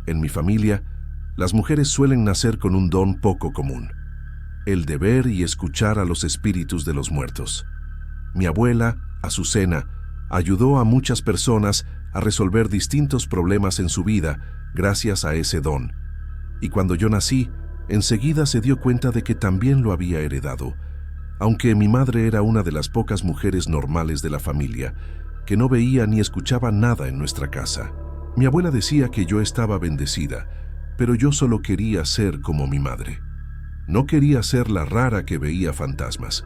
En mi familia, las mujeres suelen nacer con un don poco común: el de ver y escuchar a los espíritus de los muertos. Mi abuela, Azucena, ayudó a muchas personas a resolver distintos problemas en su vida gracias a ese don. Y cuando yo nací, enseguida se dio cuenta de que también lo había heredado, aunque mi madre era una de las pocas mujeres normales de la familia, que no veía ni escuchaba nada en nuestra casa. Mi abuela decía que yo estaba bendecida, pero yo solo quería ser como mi madre. No quería ser la rara que veía fantasmas,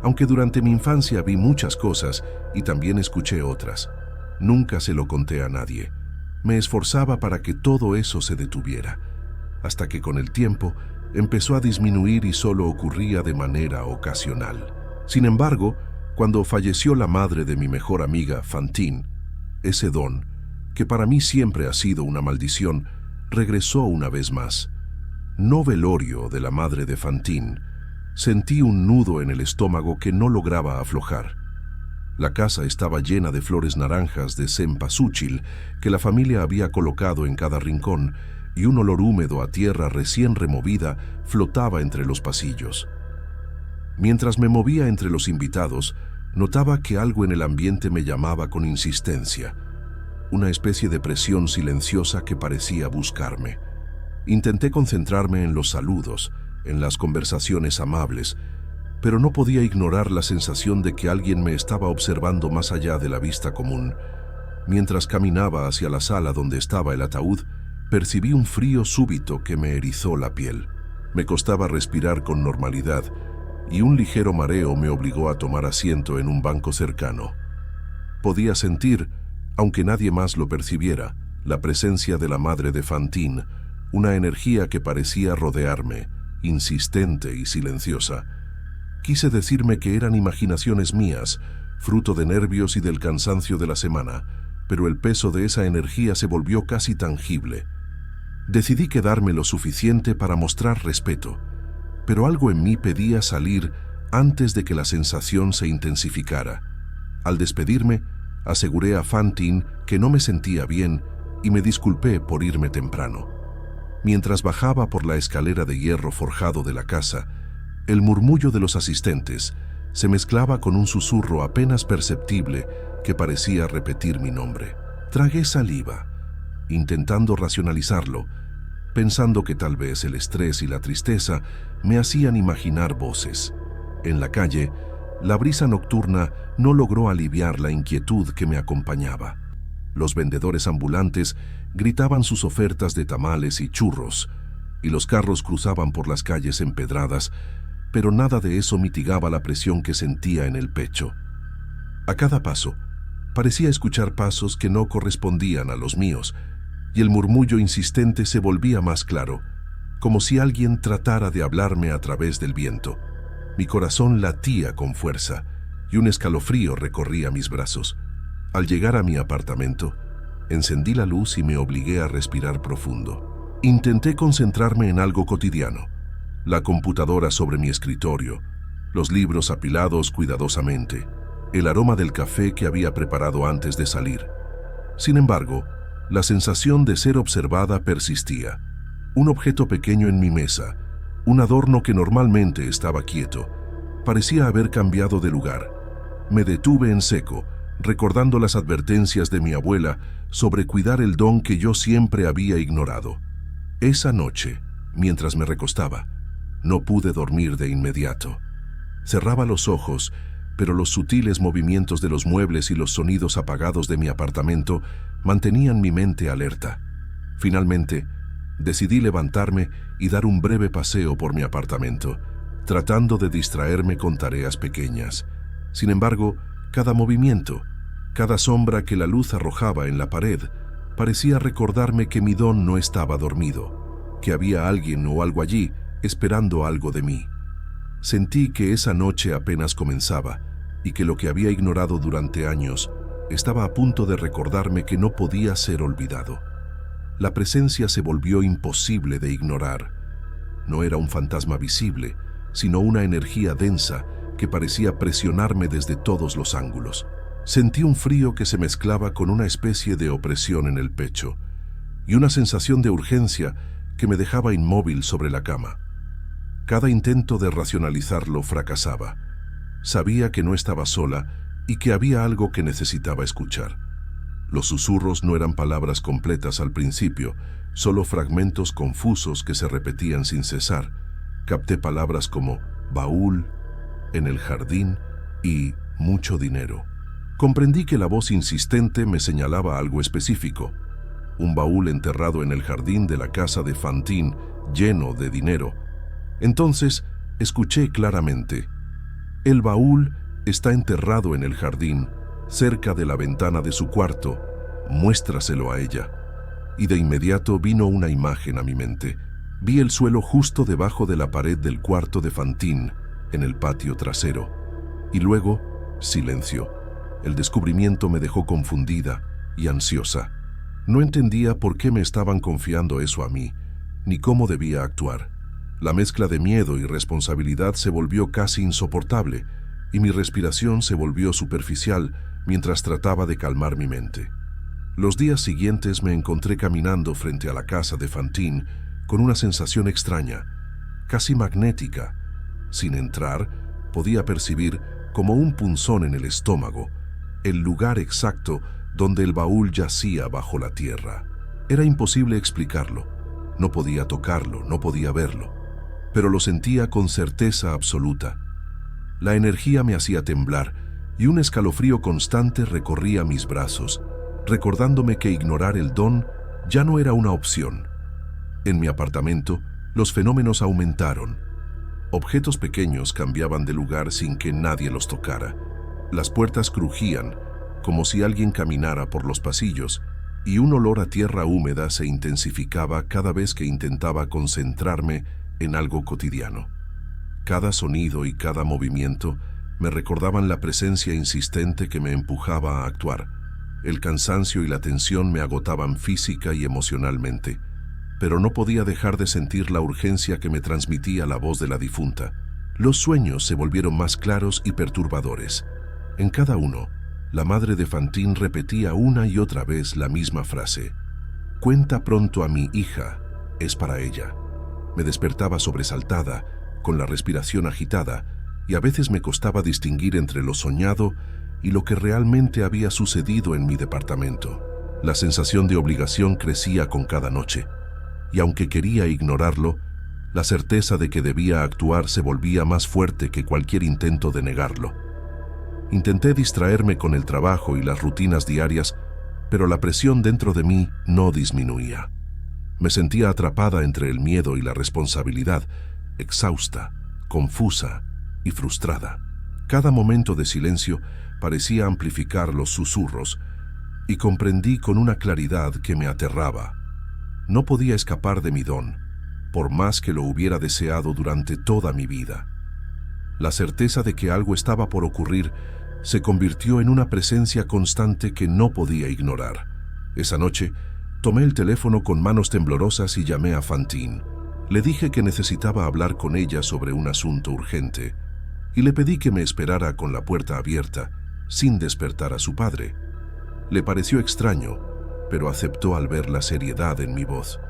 aunque durante mi infancia vi muchas cosas y también escuché otras. Nunca se lo conté a nadie. Me esforzaba para que todo eso se detuviera, hasta que con el tiempo empezó a disminuir y solo ocurría de manera ocasional. Sin embargo, cuando falleció la madre de mi mejor amiga, Fantine, ese don, que para mí siempre ha sido una maldición, regresó una vez más. No velorio de la madre de Fantine, sentí un nudo en el estómago que no lograba aflojar. La casa estaba llena de flores naranjas de cempasúchil que la familia había colocado en cada rincón, y un olor húmedo a tierra recién removida flotaba entre los pasillos. Mientras me movía entre los invitados, notaba que algo en el ambiente me llamaba con insistencia, una especie de presión silenciosa que parecía buscarme. Intenté concentrarme en los saludos, en las conversaciones amables, pero no podía ignorar la sensación de que alguien me estaba observando más allá de la vista común. Mientras caminaba hacia la sala donde estaba el ataúd, percibí un frío súbito que me erizó la piel. Me costaba respirar con normalidad y un ligero mareo me obligó a tomar asiento en un banco cercano. Podía sentir, aunque nadie más lo percibiera, la presencia de la madre de Fantine, una energía que parecía rodearme, insistente y silenciosa. Quise decirme que eran imaginaciones mías, fruto de nervios y del cansancio de la semana, pero el peso de esa energía se volvió casi tangible. Decidí quedarme lo suficiente para mostrar respeto, pero algo en mí pedía salir antes de que la sensación se intensificara. Al despedirme, aseguré a Fantine que no me sentía bien y me disculpé por irme temprano. Mientras bajaba por la escalera de hierro forjado de la casa, el murmullo de los asistentes se mezclaba con un susurro apenas perceptible que parecía repetir mi nombre. Tragué saliva, intentando racionalizarlo, pensando que tal vez el estrés y la tristeza me hacían imaginar voces. En la calle, la brisa nocturna no logró aliviar la inquietud que me acompañaba. Los vendedores ambulantes gritaban sus ofertas de tamales y churros, y los carros cruzaban por las calles empedradas, pero nada de eso mitigaba la presión que sentía en el pecho. A cada paso, parecía escuchar pasos que no correspondían a los míos, y el murmullo insistente se volvía más claro, como si alguien tratara de hablarme a través del viento. Mi corazón latía con fuerza, y un escalofrío recorría mis brazos. Al llegar a mi apartamento, encendí la luz y me obligué a respirar profundo. Intenté concentrarme en algo cotidiano: la computadora sobre mi escritorio, los libros apilados cuidadosamente, el aroma del café que había preparado antes de salir. Sin embargo, la sensación de ser observada persistía. Un objeto pequeño en mi mesa, un adorno que normalmente estaba quieto, parecía haber cambiado de lugar. Me detuve en seco, recordando las advertencias de mi abuela sobre cuidar el don que yo siempre había ignorado. Esa noche, mientras me recostaba, no pude dormir de inmediato. Cerraba los ojos, pero los sutiles movimientos de los muebles y los sonidos apagados de mi apartamento mantenían mi mente alerta. Finalmente, decidí levantarme y dar un breve paseo por mi apartamento, tratando de distraerme con tareas pequeñas. Sin embargo, cada movimiento, cada sombra que la luz arrojaba en la pared, parecía recordarme que mi don no estaba dormido, que había alguien o algo allí esperando algo de mí. Sentí que esa noche apenas comenzaba y que lo que había ignorado durante años estaba a punto de recordarme que no podía ser olvidado. La presencia se volvió imposible de ignorar. No era un fantasma visible, sino una energía densa que parecía presionarme desde todos los ángulos. Sentí un frío que se mezclaba con una especie de opresión en el pecho. y una sensación de urgencia que me dejaba inmóvil sobre la cama. Cada intento de racionalizarlo fracasaba. Sabía que no estaba sola y que había algo que necesitaba escuchar. Los susurros no eran palabras completas al principio, solo fragmentos confusos que se repetían sin cesar. Capté palabras como baúl, en el jardín y mucho dinero. Comprendí que la voz insistente me señalaba algo específico. Un baúl enterrado en el jardín de la casa de Fantine, lleno de dinero. Entonces, escuché claramente: el baúl está enterrado en el jardín, cerca de la ventana de su cuarto. Muéstraselo a ella. Y de inmediato vino una imagen a mi mente. Vi el suelo justo debajo de la pared del cuarto de Fantine, en el patio trasero. Y luego, silencio. El descubrimiento me dejó confundida y ansiosa. No entendía por qué me estaban confiando eso a mí, ni cómo debía actuar. La mezcla de miedo y responsabilidad se volvió casi insoportable, y mi respiración se volvió superficial mientras trataba de calmar mi mente. Los días siguientes me encontré caminando frente a la casa de Fantine con una sensación extraña, casi magnética. Sin entrar, podía percibir, como un punzón en el estómago, el lugar exacto donde el baúl yacía bajo la tierra. Era imposible explicarlo. No podía tocarlo, no podía verlo, pero lo sentía con certeza absoluta. La energía me hacía temblar y un escalofrío constante recorría mis brazos, recordándome que ignorar el don ya no era una opción. En mi apartamento, los fenómenos aumentaron. Objetos pequeños cambiaban de lugar sin que nadie los tocara. Las puertas crujían, como si alguien caminara por los pasillos, y un olor a tierra húmeda se intensificaba cada vez que intentaba concentrarme en algo cotidiano. Cada sonido y cada movimiento me recordaban la presencia insistente que me empujaba a actuar. El cansancio y la tensión me agotaban física y emocionalmente, pero no podía dejar de sentir la urgencia que me transmitía la voz de la difunta. Los sueños se volvieron más claros y perturbadores. En cada uno, la madre de Fantine repetía una y otra vez la misma frase: «Cuenta pronto a mi hija, es para ella». Me despertaba sobresaltada, con la respiración agitada, y a veces me costaba distinguir entre lo soñado y lo que realmente había sucedido en mi departamento. La sensación de obligación crecía con cada noche, y aunque quería ignorarlo, la certeza de que debía actuar se volvía más fuerte que cualquier intento de negarlo. Intenté distraerme con el trabajo y las rutinas diarias, pero la presión dentro de mí no disminuía. Me sentía atrapada entre el miedo y la responsabilidad, exhausta, confusa y frustrada. Cada momento de silencio parecía amplificar los susurros, y comprendí con una claridad que me aterraba. No podía escapar de mi don, por más que lo hubiera deseado durante toda mi vida. La certeza de que algo estaba por ocurrir se convirtió en una presencia constante que no podía ignorar. Esa noche, tomé el teléfono con manos temblorosas y llamé a Fantine. Le dije que necesitaba hablar con ella sobre un asunto urgente, y le pedí que me esperara con la puerta abierta, sin despertar a su padre. Le pareció extraño, pero aceptó al ver la seriedad en mi voz.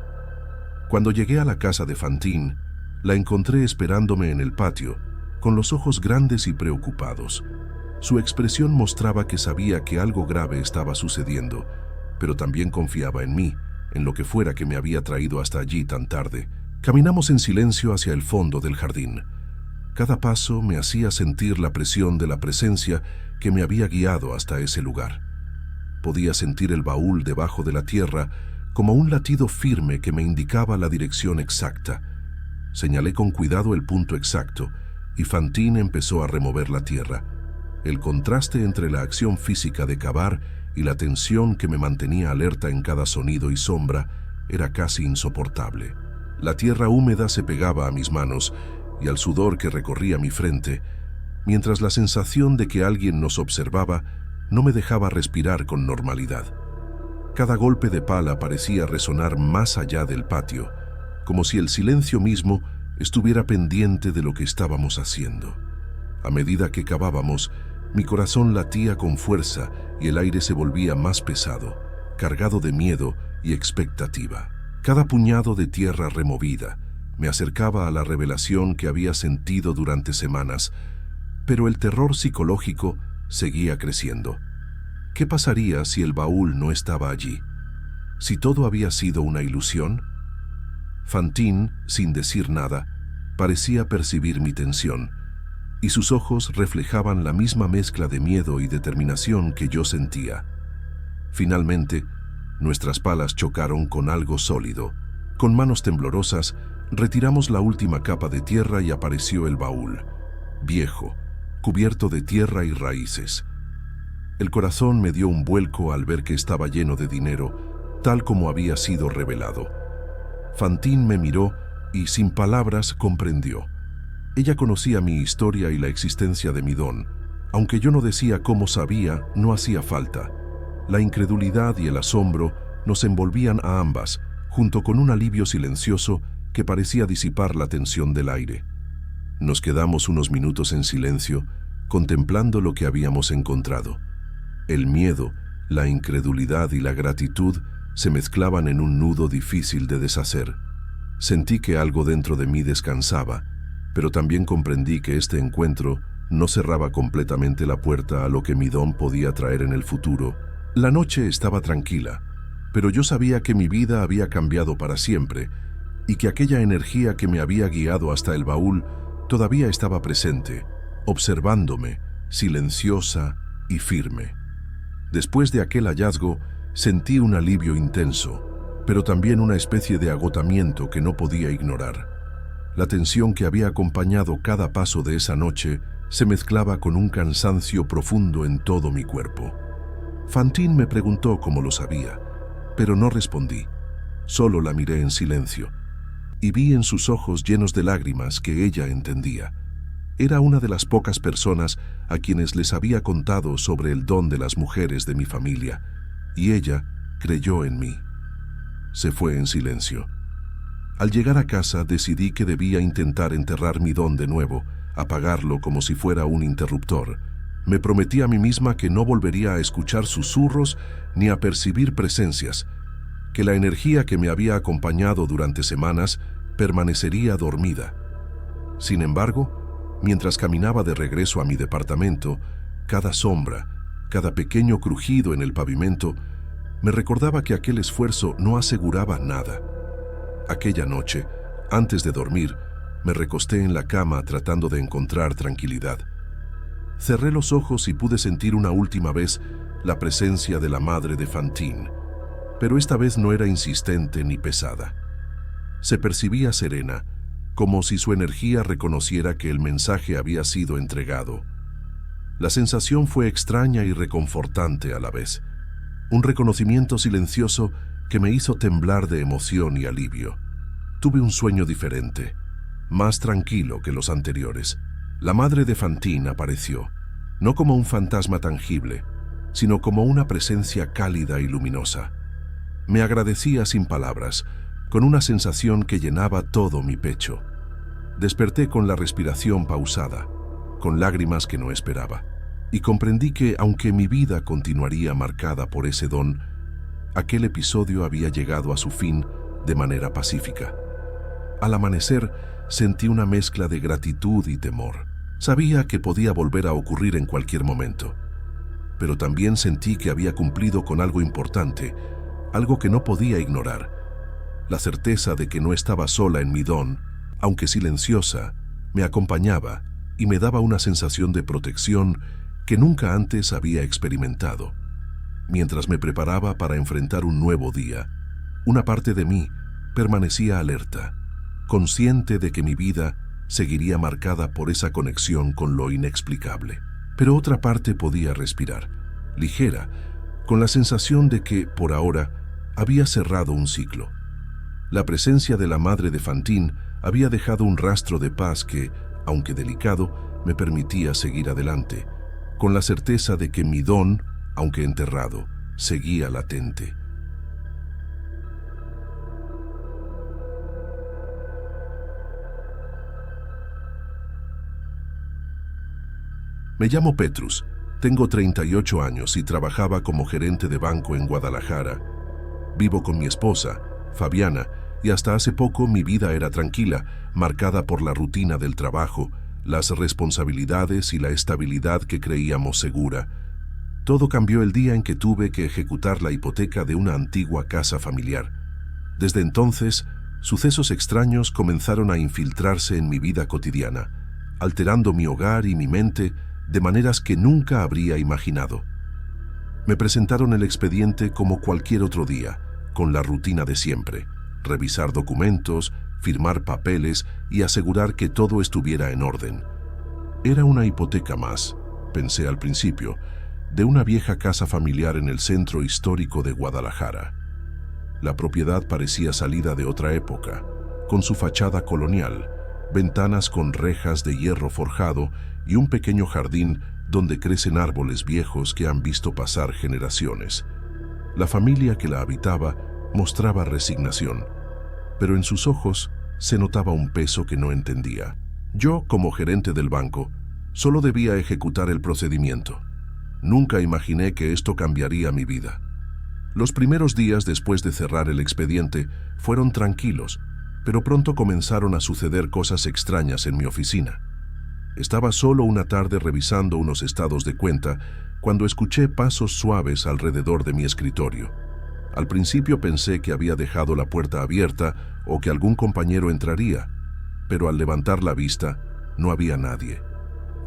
Cuando llegué a la casa de Fantine, la encontré esperándome en el patio, con los ojos grandes y preocupados. Su expresión mostraba que sabía que algo grave estaba sucediendo, pero también confiaba en mí, en lo que fuera que me había traído hasta allí tan tarde. Caminamos en silencio hacia el fondo del jardín. Cada paso me hacía sentir la presión de la presencia que me había guiado hasta ese lugar. Podía sentir el baúl debajo de la tierra como un latido firme que me indicaba la dirección exacta. Señalé con cuidado el punto exacto y Fantine empezó a remover la tierra. El contraste entre la acción física de cavar y la tensión que me mantenía alerta en cada sonido y sombra era casi insoportable. La tierra húmeda se pegaba a mis manos y al sudor que recorría mi frente, mientras la sensación de que alguien nos observaba no me dejaba respirar con normalidad. Cada golpe de pala parecía resonar más allá del patio, como si el silencio mismo estuviera pendiente de lo que estábamos haciendo. A medida que cavábamos, mi corazón latía con fuerza y el aire se volvía más pesado. cargado de miedo y expectativa. Cada puñado de tierra removida me acercaba a la revelación que había sentido durante semanas, pero el terror psicológico seguía creciendo. ¿Qué pasaría si el baúl no estaba allí? ¿Si todo había sido una ilusión? Fantine, sin decir nada, parecía percibir mi tensión, y sus ojos reflejaban la misma mezcla de miedo y determinación que yo sentía. Finalmente, nuestras palas chocaron con algo sólido. Con manos temblorosas, retiramos la última capa de tierra y apareció el baúl, viejo, cubierto de tierra y raíces. El corazón me dio un vuelco al ver que estaba lleno de dinero, tal como había sido revelado. Fantine me miró y, sin palabras, comprendió. Ella conocía mi historia y la existencia de mi don. Aunque yo no decía cómo sabía, no hacía falta. La incredulidad y el asombro nos envolvían a ambas, junto con un alivio silencioso que parecía disipar la tensión del aire. Nos quedamos unos minutos en silencio, contemplando lo que habíamos encontrado. El miedo, la incredulidad y la gratitud se mezclaban en un nudo difícil de deshacer. Sentí que algo dentro de mí descansaba, pero también comprendí que este encuentro no cerraba completamente la puerta a lo que mi don podía traer en el futuro. La noche estaba tranquila, pero yo sabía que mi vida había cambiado para siempre y que aquella energía que me había guiado hasta el baúl todavía estaba presente, observándome, silenciosa y firme. Después de aquel hallazgo, sentí un alivio intenso, pero también una especie de agotamiento que no podía ignorar. La tensión que había acompañado cada paso de esa noche se mezclaba con un cansancio profundo en todo mi cuerpo. Fantine me preguntó cómo lo sabía, pero no respondí. Solo la miré en silencio, y vi en sus ojos llenos de lágrimas que ella entendía. Era una de las pocas personas a quienes les había contado sobre el don de las mujeres de mi familia, y ella creyó en mí. Se fue en silencio. Al llegar a casa decidí que debía intentar enterrar mi don de nuevo, apagarlo como si fuera un interruptor. Me prometí a mí misma que no volvería a escuchar susurros ni a percibir presencias, que la energía que me había acompañado durante semanas permanecería dormida. Sin embargo, mientras caminaba de regreso a mi departamento, cada sombra, cada pequeño crujido en el pavimento, me recordaba que aquel esfuerzo no aseguraba nada. Aquella noche, antes de dormir, me recosté en la cama tratando de encontrar tranquilidad. Cerré los ojos y pude sentir una última vez la presencia de la madre de Fantine, pero esta vez no era insistente ni pesada. Se percibía serena, como si su energía reconociera que el mensaje había sido entregado. La sensación fue extraña y reconfortante a la vez, un reconocimiento silencioso que me hizo temblar de emoción y alivio. Tuve un sueño diferente, más tranquilo que los anteriores. La madre de Fantine apareció, no como un fantasma tangible, sino como una presencia cálida y luminosa. Me agradecía sin palabras, con una sensación que llenaba todo mi pecho. Desperté con la respiración pausada, con lágrimas que no esperaba, y comprendí que, aunque mi vida continuaría marcada por ese don, aquel episodio había llegado a su fin de manera pacífica. Al amanecer, sentí una mezcla de gratitud y temor. Sabía que podía volver a ocurrir en cualquier momento, pero también sentí que había cumplido con algo importante, algo que no podía ignorar. La certeza de que no estaba sola en mi don, aunque silenciosa, me acompañaba y me daba una sensación de protección que nunca antes había experimentado. Mientras me preparaba para enfrentar un nuevo día, una parte de mí permanecía alerta, consciente de que mi vida seguiría marcada por esa conexión con lo inexplicable. Pero otra parte podía respirar, ligera, con la sensación de que, por ahora, había cerrado un ciclo. La presencia de la madre de Fantine había dejado un rastro de paz que, aunque delicado, me permitía seguir adelante, con la certeza de que mi don, aunque enterrado, seguía latente. Me llamo Petrus, tengo 38 años y trabajaba como gerente de banco en Guadalajara, Vivo con mi esposa, Fabiana, y hasta hace poco mi vida era tranquila, marcada por la rutina del trabajo, las responsabilidades y la estabilidad que creíamos segura. Todo cambió el día en que tuve que ejecutar la hipoteca de una antigua casa familiar. Desde entonces, sucesos extraños comenzaron a infiltrarse en mi vida cotidiana, alterando mi hogar y mi mente de maneras que nunca habría imaginado. Me presentaron el expediente como cualquier otro día, con la rutina de siempre: revisar documentos, firmar papeles y asegurar que todo estuviera en orden. Era una hipoteca más, pensé al principio, de una vieja casa familiar en el centro histórico de Guadalajara. La propiedad parecía salida de otra época, con su fachada colonial, ventanas con rejas de hierro forjado y un pequeño jardín donde crecen árboles viejos que han visto pasar generaciones. La familia que la habitaba mostraba resignación, pero en sus ojos se notaba un peso que no entendía. Yo, como gerente del banco, solo debía ejecutar el procedimiento. Nunca imaginé que esto cambiaría mi vida. Los primeros días después de cerrar el expediente fueron tranquilos, pero pronto comenzaron a suceder cosas extrañas en mi oficina. Estaba solo una tarde revisando unos estados de cuenta cuando escuché pasos suaves alrededor de mi escritorio. Al principio pensé que había dejado la puerta abierta o que algún compañero entraría, pero al levantar la vista no había nadie.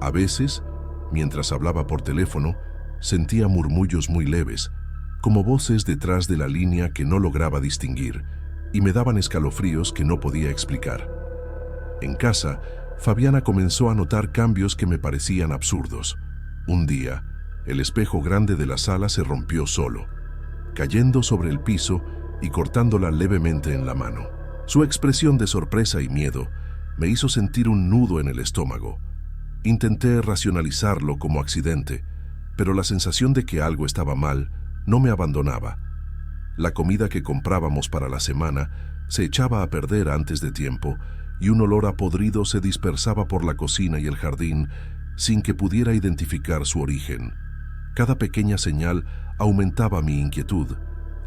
A veces, mientras hablaba por teléfono, sentía murmullos muy leves, como voces detrás de la línea que no lograba distinguir, y me daban escalofríos que no podía explicar. En casa, Fabiana comenzó a notar cambios que me parecían absurdos. Un día, el espejo grande de la sala se rompió solo, cayendo sobre el piso y cortándola levemente en la mano. Su expresión de sorpresa y miedo me hizo sentir un nudo en el estómago. Intenté racionalizarlo como accidente, pero la sensación de que algo estaba mal no me abandonaba. La comida que comprábamos para la semana se echaba a perder antes de tiempo y un olor a podrido se dispersaba por la cocina y el jardín sin que pudiera identificar su origen. Cada pequeña señal aumentaba mi inquietud,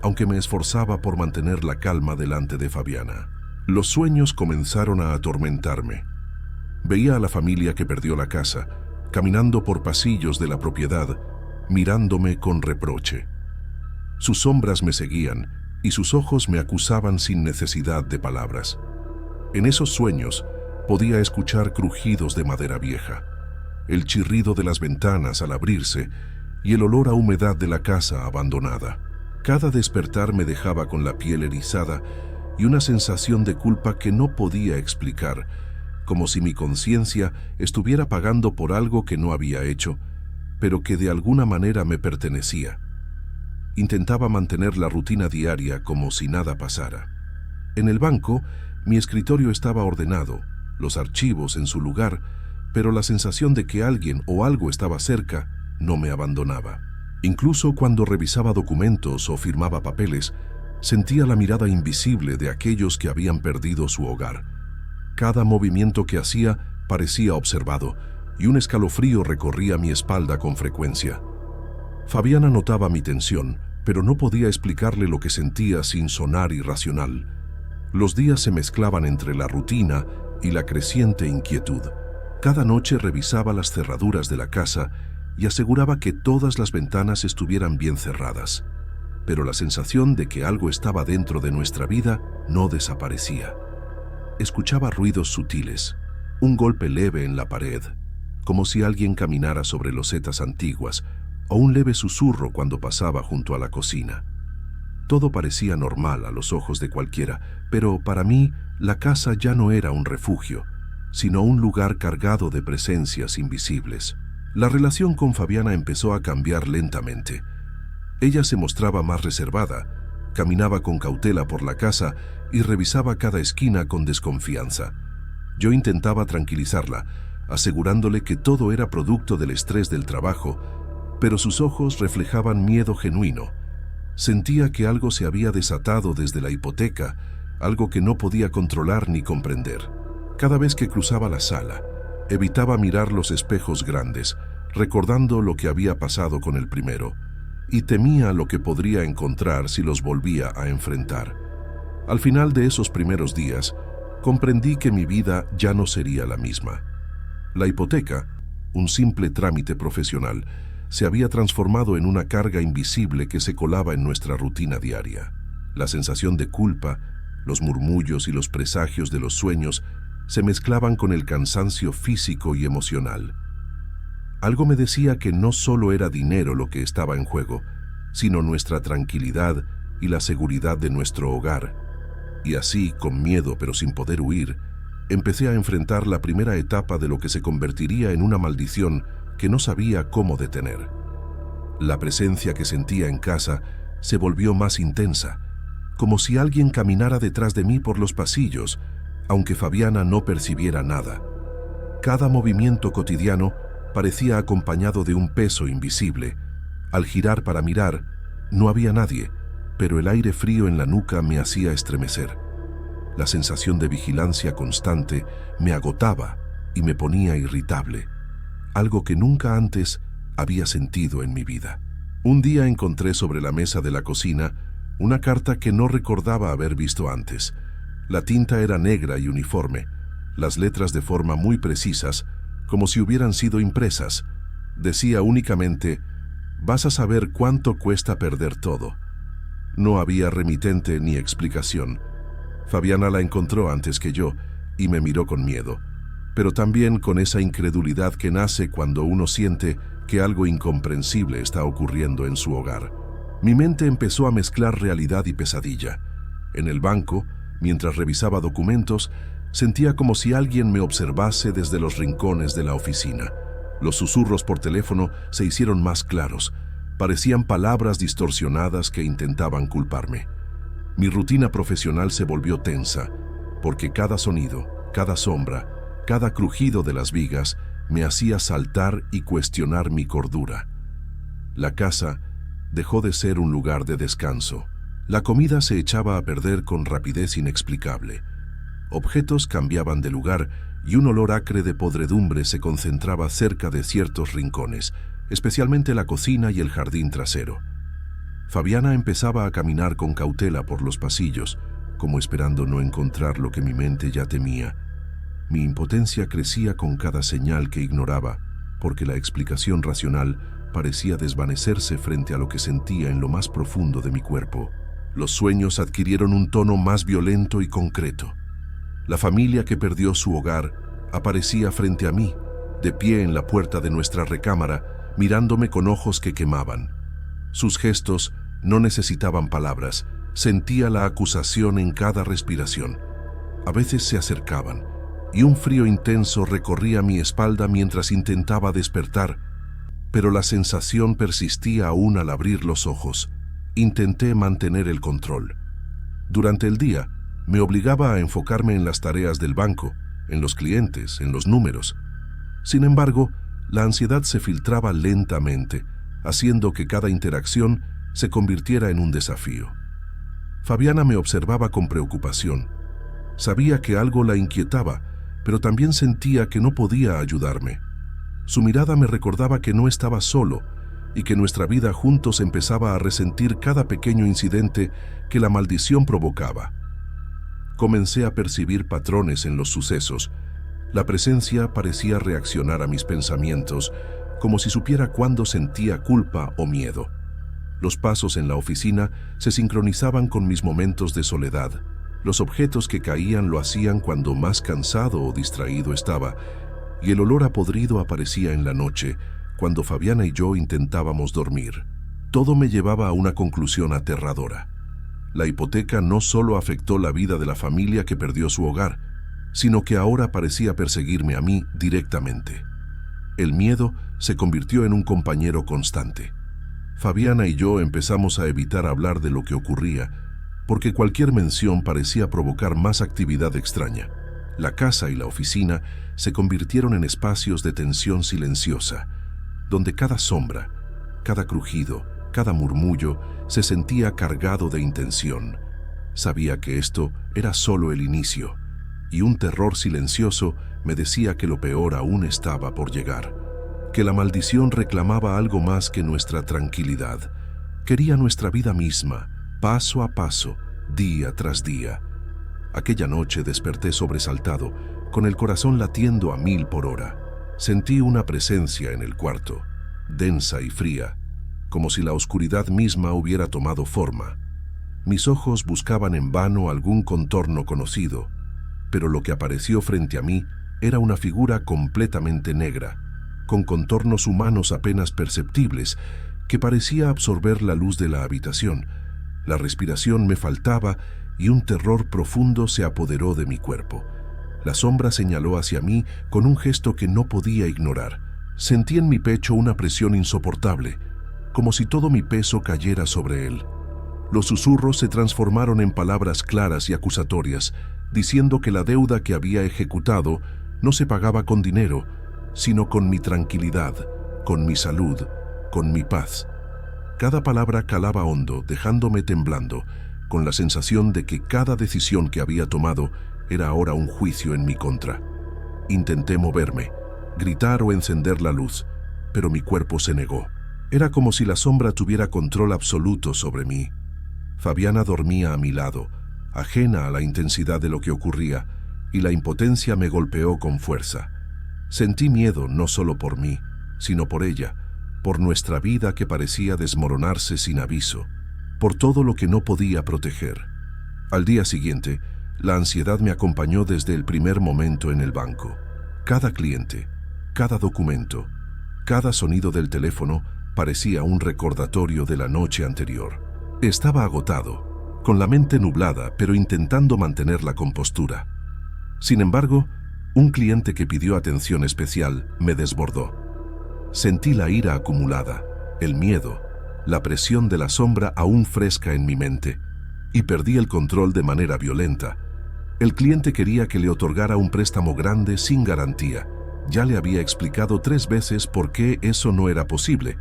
aunque me esforzaba por mantener la calma delante de Fabiana. Los sueños comenzaron a atormentarme. Veía a la familia que perdió la casa, caminando por pasillos de la propiedad, mirándome con reproche. Sus sombras me seguían y sus ojos me acusaban sin necesidad de palabras. En esos sueños podía escuchar crujidos de madera vieja, el chirrido de las ventanas al abrirse y el olor a humedad de la casa abandonada. Cada despertar me dejaba con la piel erizada y una sensación de culpa que no podía explicar, como si mi conciencia estuviera pagando por algo que no había hecho, pero que de alguna manera me pertenecía. Intentaba mantener la rutina diaria como si nada pasara. En el banco, mi escritorio estaba ordenado, los archivos en su lugar, pero la sensación de que alguien o algo estaba cerca no me abandonaba. Incluso cuando revisaba documentos o firmaba papeles, sentía la mirada invisible de aquellos que habían perdido su hogar. Cada movimiento que hacía parecía observado, y un escalofrío recorría mi espalda con frecuencia. Fabiana notaba mi tensión, pero no podía explicarle lo que sentía sin sonar irracional. Los días se mezclaban entre la rutina y la creciente inquietud. Cada noche revisaba las cerraduras de la casa y aseguraba que todas las ventanas estuvieran bien cerradas. Pero la sensación de que algo estaba dentro de nuestra vida no desaparecía. Escuchaba ruidos sutiles, un golpe leve en la pared, como si alguien caminara sobre losetas antiguas, o un leve susurro cuando pasaba junto a la cocina. Todo parecía normal a los ojos de cualquiera, pero para mí la casa ya no era un refugio, sino un lugar cargado de presencias invisibles. La relación con Fabiana empezó a cambiar lentamente. Ella se mostraba más reservada, caminaba con cautela por la casa y revisaba cada esquina con desconfianza. Yo intentaba tranquilizarla, asegurándole que todo era producto del estrés del trabajo, pero sus ojos reflejaban miedo genuino. Sentía que algo se había desatado desde la hipoteca, algo que no podía controlar ni comprender. Cada vez que cruzaba la sala, evitaba mirar los espejos grandes, recordando lo que había pasado con el primero. y temía lo que podría encontrar si los volvía a enfrentar. Al final de esos primeros días, comprendí que mi vida ya no sería la misma. La hipoteca, un simple trámite profesional, se había transformado en una carga invisible que se colaba en nuestra rutina diaria. La sensación de culpa, los murmullos y los presagios de los sueños se mezclaban con el cansancio físico y emocional. Algo me decía que no solo era dinero lo que estaba en juego, sino nuestra tranquilidad y la seguridad de nuestro hogar. Y así, con miedo pero sin poder huir, empecé a enfrentar la primera etapa de lo que se convertiría en una maldición que no sabía cómo detener. La presencia que sentía en casa se volvió más intensa, como si alguien caminara detrás de mí por los pasillos, aunque Fabiana no percibiera nada. Cada movimiento cotidiano parecía acompañado de un peso invisible. Al girar para mirar, no había nadie, pero el aire frío en la nuca me hacía estremecer. La sensación de vigilancia constante me agotaba y me ponía irritable, algo que nunca antes había sentido en mi vida. Un día encontré sobre la mesa de la cocina una carta que no recordaba haber visto antes. La tinta era negra y uniforme, las letras de forma muy precisas, como si hubieran sido impresas. Decía únicamente: «Vas a saber cuánto cuesta perder todo». No había remitente ni explicación. Fabiana la encontró antes que yo y me miró con miedo, pero también con esa incredulidad que nace cuando uno siente que algo incomprensible está ocurriendo en su hogar. Mi mente empezó a mezclar realidad y pesadilla. En el banco, mientras revisaba documentos, sentía como si alguien me observase desde los rincones de la oficina. Los susurros por teléfono se hicieron más claros. Parecían palabras distorsionadas que intentaban culparme. Mi rutina profesional se volvió tensa, porque cada sonido, cada sombra, cada crujido de las vigas me hacía saltar y cuestionar mi cordura. La casa dejó de ser un lugar de descanso. La comida se echaba a perder con rapidez inexplicable. Objetos cambiaban de lugar y un olor acre de podredumbre se concentraba cerca de ciertos rincones, especialmente la cocina y el jardín trasero. Fabiana empezaba a caminar con cautela por los pasillos, como esperando no encontrar lo que mi mente ya temía. Mi impotencia crecía con cada señal que ignoraba, porque la explicación racional parecía desvanecerse frente a lo que sentía en lo más profundo de mi cuerpo. Los sueños adquirieron un tono más violento y concreto. La familia que perdió su hogar aparecía frente a mí, de pie en la puerta de nuestra recámara, mirándome con ojos que quemaban. Sus gestos no necesitaban palabras, sentía la acusación en cada respiración. A veces se acercaban, y un frío intenso recorría mi espalda mientras intentaba despertar, pero la sensación persistía aún al abrir los ojos. Intenté mantener el control. Durante el día, me obligaba a enfocarme en las tareas del banco, en los clientes, en los números. Sin embargo, la ansiedad se filtraba lentamente, haciendo que cada interacción se convirtiera en un desafío. Fabiana me observaba con preocupación. Sabía que algo la inquietaba, pero también sentía que no podía ayudarme. Su mirada me recordaba que no estaba solo y que nuestra vida juntos empezaba a resentir cada pequeño incidente que la maldición provocaba. Comencé a percibir patrones en los sucesos. La presencia parecía reaccionar a mis pensamientos, como si supiera cuándo sentía culpa o miedo. Los pasos en la oficina se sincronizaban con mis momentos de soledad. Los objetos que caían lo hacían cuando más cansado o distraído estaba, y el olor a podrido aparecía en la noche, cuando Fabiana y yo intentábamos dormir. Todo me llevaba a una conclusión aterradora. La hipoteca no solo afectó la vida de la familia que perdió su hogar, sino que ahora parecía perseguirme a mí directamente. El miedo se convirtió en un compañero constante. Fabiana y yo empezamos a evitar hablar de lo que ocurría, porque cualquier mención parecía provocar más actividad extraña. La casa y la oficina se convirtieron en espacios de tensión silenciosa, donde cada sombra, cada crujido, cada murmullo se sentía cargado de intención. Sabía que esto era solo el inicio, y un terror silencioso me decía que lo peor aún estaba por llegar, que la maldición reclamaba algo más que nuestra tranquilidad. Quería nuestra vida misma, paso a paso, día tras día. Aquella noche desperté sobresaltado, con el corazón latiendo a 1000 por hora. Sentí una presencia en el cuarto, densa y fría, como si la oscuridad misma hubiera tomado forma. Mis ojos buscaban en vano algún contorno conocido, pero lo que apareció frente a mí era una figura completamente negra, con contornos humanos apenas perceptibles, que parecía absorber la luz de la habitación. La respiración me faltaba y un terror profundo se apoderó de mi cuerpo. La sombra señaló hacia mí con un gesto que no podía ignorar. Sentí en mi pecho una presión insoportable, como si todo mi peso cayera sobre él. Los susurros se transformaron en palabras claras y acusatorias, diciendo que la deuda que había ejecutado no se pagaba con dinero, sino con mi tranquilidad, con mi salud, con mi paz. Cada palabra calaba hondo, dejándome temblando, con la sensación de que cada decisión que había tomado era ahora un juicio en mi contra. Intenté moverme, gritar o encender la luz, pero mi cuerpo se negó. Era como si la sombra tuviera control absoluto sobre mí. Fabiana dormía a mi lado, ajena a la intensidad de lo que ocurría, y la impotencia me golpeó con fuerza. Sentí miedo no solo por mí, sino por ella, por nuestra vida que parecía desmoronarse sin aviso, por todo lo que no podía proteger. Al día siguiente, la ansiedad me acompañó desde el primer momento en el banco. Cada cliente, cada documento, cada sonido del teléfono parecía un recordatorio de la noche anterior. Estaba agotado, con la mente nublada, pero intentando mantener la compostura. Sin embargo, un cliente que pidió atención especial me desbordó. Sentí la ira acumulada, el miedo, la presión de la sombra aún fresca en mi mente, y perdí el control de manera violenta. El cliente quería que le otorgara un préstamo grande sin garantía. Ya le había explicado 3 veces por qué eso no era posible,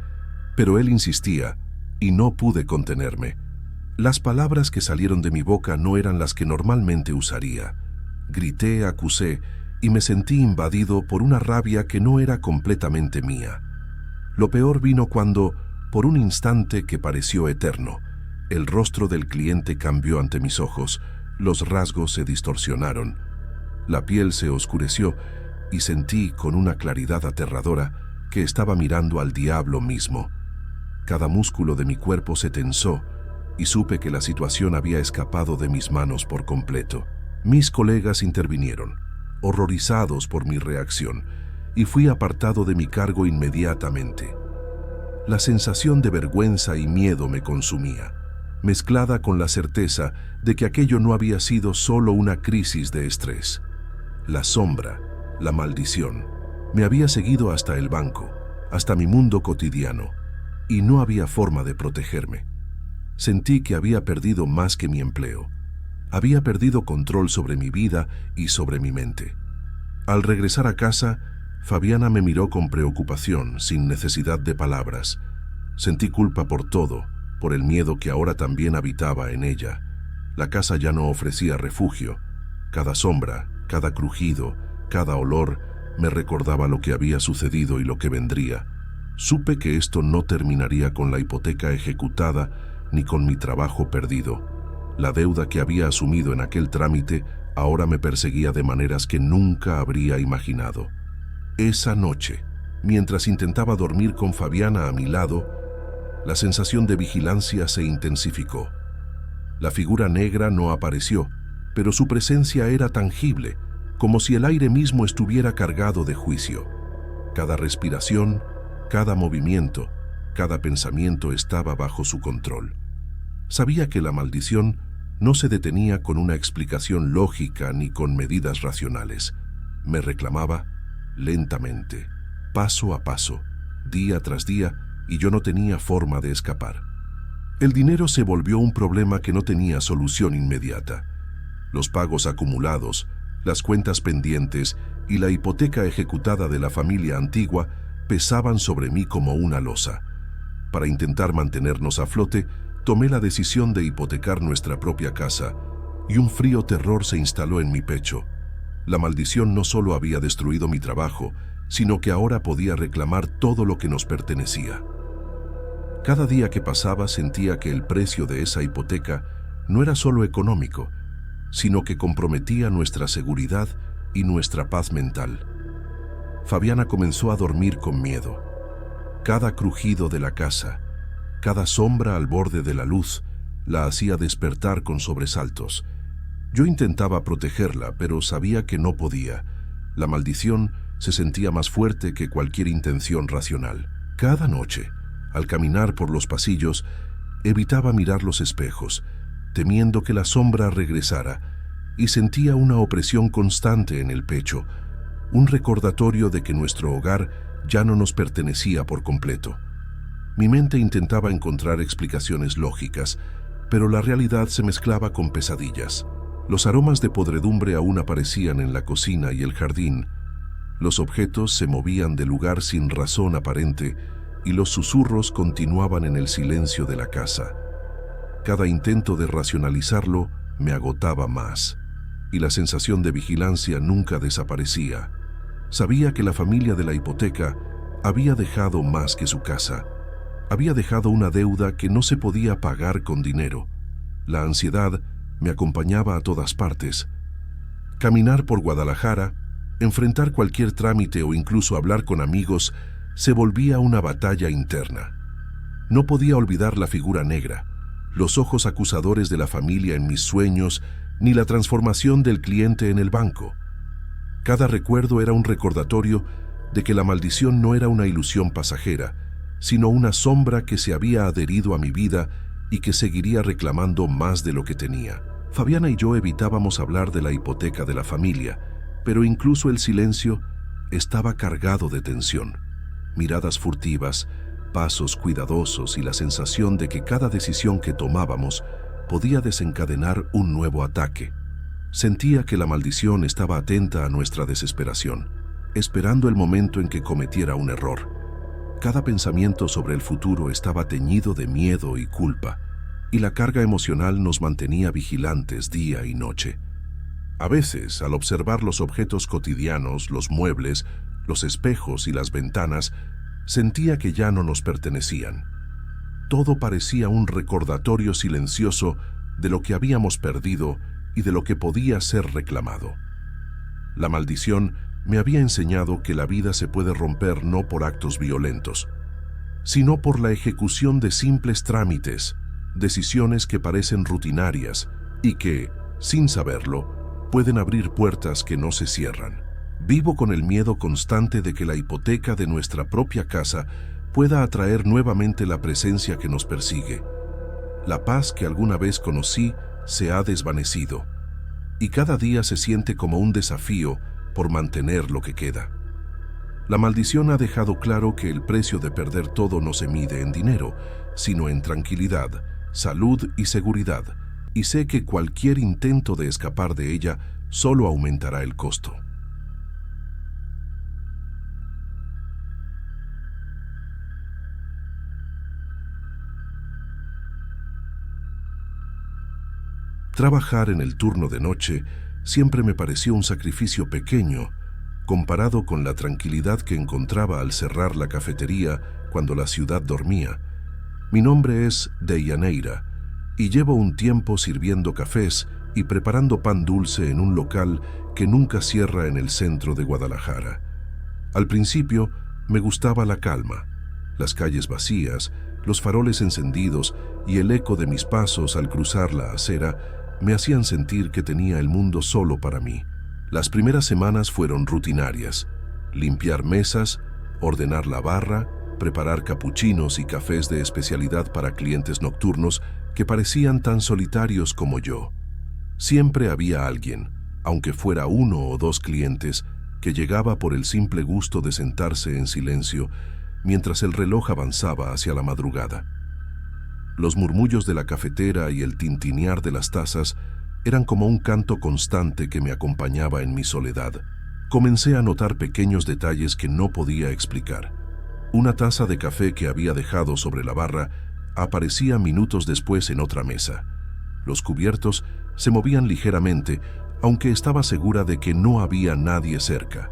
pero él insistía, y no pude contenerme. Las palabras que salieron de mi boca no eran las que normalmente usaría. Grité, acusé, y me sentí invadido por una rabia que no era completamente mía. Lo peor vino cuando, por un instante que pareció eterno, el rostro del cliente cambió ante mis ojos, los rasgos se distorsionaron, la piel se oscureció y sentí con una claridad aterradora que estaba mirando al diablo mismo. Cada músculo de mi cuerpo se tensó y supe que la situación había escapado de mis manos por completo. Mis colegas intervinieron, horrorizados por mi reacción, y fui apartado de mi cargo inmediatamente. La sensación de vergüenza y miedo me consumía, mezclada con la certeza de que aquello no había sido solo una crisis de estrés. La sombra, la maldición, me había seguido hasta el banco, hasta mi mundo cotidiano, y no había forma de protegerme. Sentí que había perdido más que mi empleo. Había perdido control sobre mi vida y sobre mi mente. Al regresar a casa, Fabiana me miró con preocupación, sin necesidad de palabras. Sentí culpa por todo, por el miedo que ahora también habitaba en ella. La casa ya no ofrecía refugio. Cada sombra, cada crujido, cada olor me recordaba lo que había sucedido y lo que vendría. Supe que esto no terminaría con la hipoteca ejecutada ni con mi trabajo perdido. La deuda que había asumido en aquel trámite ahora me perseguía de maneras que nunca habría imaginado. Esa noche, mientras intentaba dormir con Fabiana a mi lado, la sensación de vigilancia se intensificó. La figura negra no apareció, pero su presencia era tangible, como si el aire mismo estuviera cargado de juicio. Cada respiración, cada movimiento, cada pensamiento estaba bajo su control. Sabía que la maldición no se detenía con una explicación lógica ni con medidas racionales. Me reclamaba lentamente, paso a paso, día tras día, y yo no tenía forma de escapar. El dinero se volvió un problema que no tenía solución inmediata. Los pagos acumulados, las cuentas pendientes y la hipoteca ejecutada de la familia antigua pesaban sobre mí como una losa. Para intentar mantenernos a flote, tomé la decisión de hipotecar nuestra propia casa, y un frío terror se instaló en mi pecho. La maldición no solo había destruido mi trabajo, sino que ahora podía reclamar todo lo que nos pertenecía. Cada día que pasaba sentía que el precio de esa hipoteca no era solo económico, sino que comprometía nuestra seguridad y nuestra paz mental. Fabiana comenzó a dormir con miedo. Cada crujido de la casa, cada sombra al borde de la luz, la hacía despertar con sobresaltos. Yo intentaba protegerla, pero sabía que no podía. La maldición se sentía más fuerte que cualquier intención racional. Cada noche, al caminar por los pasillos, evitaba mirar los espejos, temiendo que la sombra regresara, y sentía una opresión constante en el pecho, un recordatorio de que nuestro hogar ya no nos pertenecía por completo. Mi mente intentaba encontrar explicaciones lógicas, pero la realidad se mezclaba con pesadillas. Los aromas de podredumbre aún aparecían en la cocina y el jardín. Los objetos se movían de lugar sin razón aparente y los susurros continuaban en el silencio de la casa. Cada intento de racionalizarlo me agotaba más, y la sensación de vigilancia nunca desaparecía. Sabía que la familia de la hipoteca había dejado más que su casa. Había dejado una deuda que no se podía pagar con dinero. La ansiedad me acompañaba a todas partes. Caminar por Guadalajara, enfrentar cualquier trámite o incluso hablar con amigos se volvía una batalla interna. No podía olvidar la figura negra, los ojos acusadores de la familia en mis sueños, ni la transformación del cliente en el banco. Cada recuerdo era un recordatorio de que la maldición no era una ilusión pasajera, sino una sombra que se había adherido a mi vida y que seguiría reclamando más de lo que tenía. Fabiana y yo evitábamos hablar de la hipoteca de la familia, pero incluso el silencio estaba cargado de tensión. Miradas furtivas, pasos cuidadosos y la sensación de que cada decisión que tomábamos podía desencadenar un nuevo ataque. Sentía que la maldición estaba atenta a nuestra desesperación, esperando el momento en que cometiera un error. Cada pensamiento sobre el futuro estaba teñido de miedo y culpa, y la carga emocional nos mantenía vigilantes día y noche. A veces, al observar los objetos cotidianos, los muebles, los espejos y las ventanas, sentía que ya no nos pertenecían. Todo parecía un recordatorio silencioso de lo que habíamos perdido y de lo que podía ser reclamado. La maldición me había enseñado que la vida se puede romper no por actos violentos, sino por la ejecución de simples trámites, decisiones que parecen rutinarias y que, sin saberlo, pueden abrir puertas que no se cierran. Vivo con el miedo constante de que la hipoteca de nuestra propia casa pueda atraer nuevamente la presencia que nos persigue. La paz que alguna vez conocí se ha desvanecido, y cada día se siente como un desafío por mantener lo que queda. La maldición ha dejado claro que el precio de perder todo no se mide en dinero, sino en tranquilidad, salud y seguridad, y sé que cualquier intento de escapar de ella solo aumentará el costo. Trabajar en el turno de noche siempre me pareció un sacrificio pequeño comparado con la tranquilidad que encontraba al cerrar la cafetería cuando la ciudad dormía. Mi nombre es Deyaneira y llevo un tiempo sirviendo cafés y preparando pan dulce en un local que nunca cierra en el centro de Guadalajara. Al principio me gustaba la calma, las calles vacías, los faroles encendidos y el eco de mis pasos al cruzar la acera me hacían sentir que tenía el mundo solo para mí. Las primeras semanas fueron rutinarias: limpiar mesas, ordenar la barra, preparar capuchinos y cafés de especialidad para clientes nocturnos que parecían tan solitarios como yo. Siempre había alguien, aunque fuera uno o dos clientes, que llegaba por el simple gusto de sentarse en silencio mientras el reloj avanzaba hacia la madrugada. Los murmullos de la cafetera y el tintinear de las tazas eran como un canto constante que me acompañaba en mi soledad. Comencé a notar pequeños detalles que no podía explicar. Una taza de café que había dejado sobre la barra aparecía minutos después en otra mesa. Los cubiertos se movían ligeramente, aunque estaba segura de que no había nadie cerca.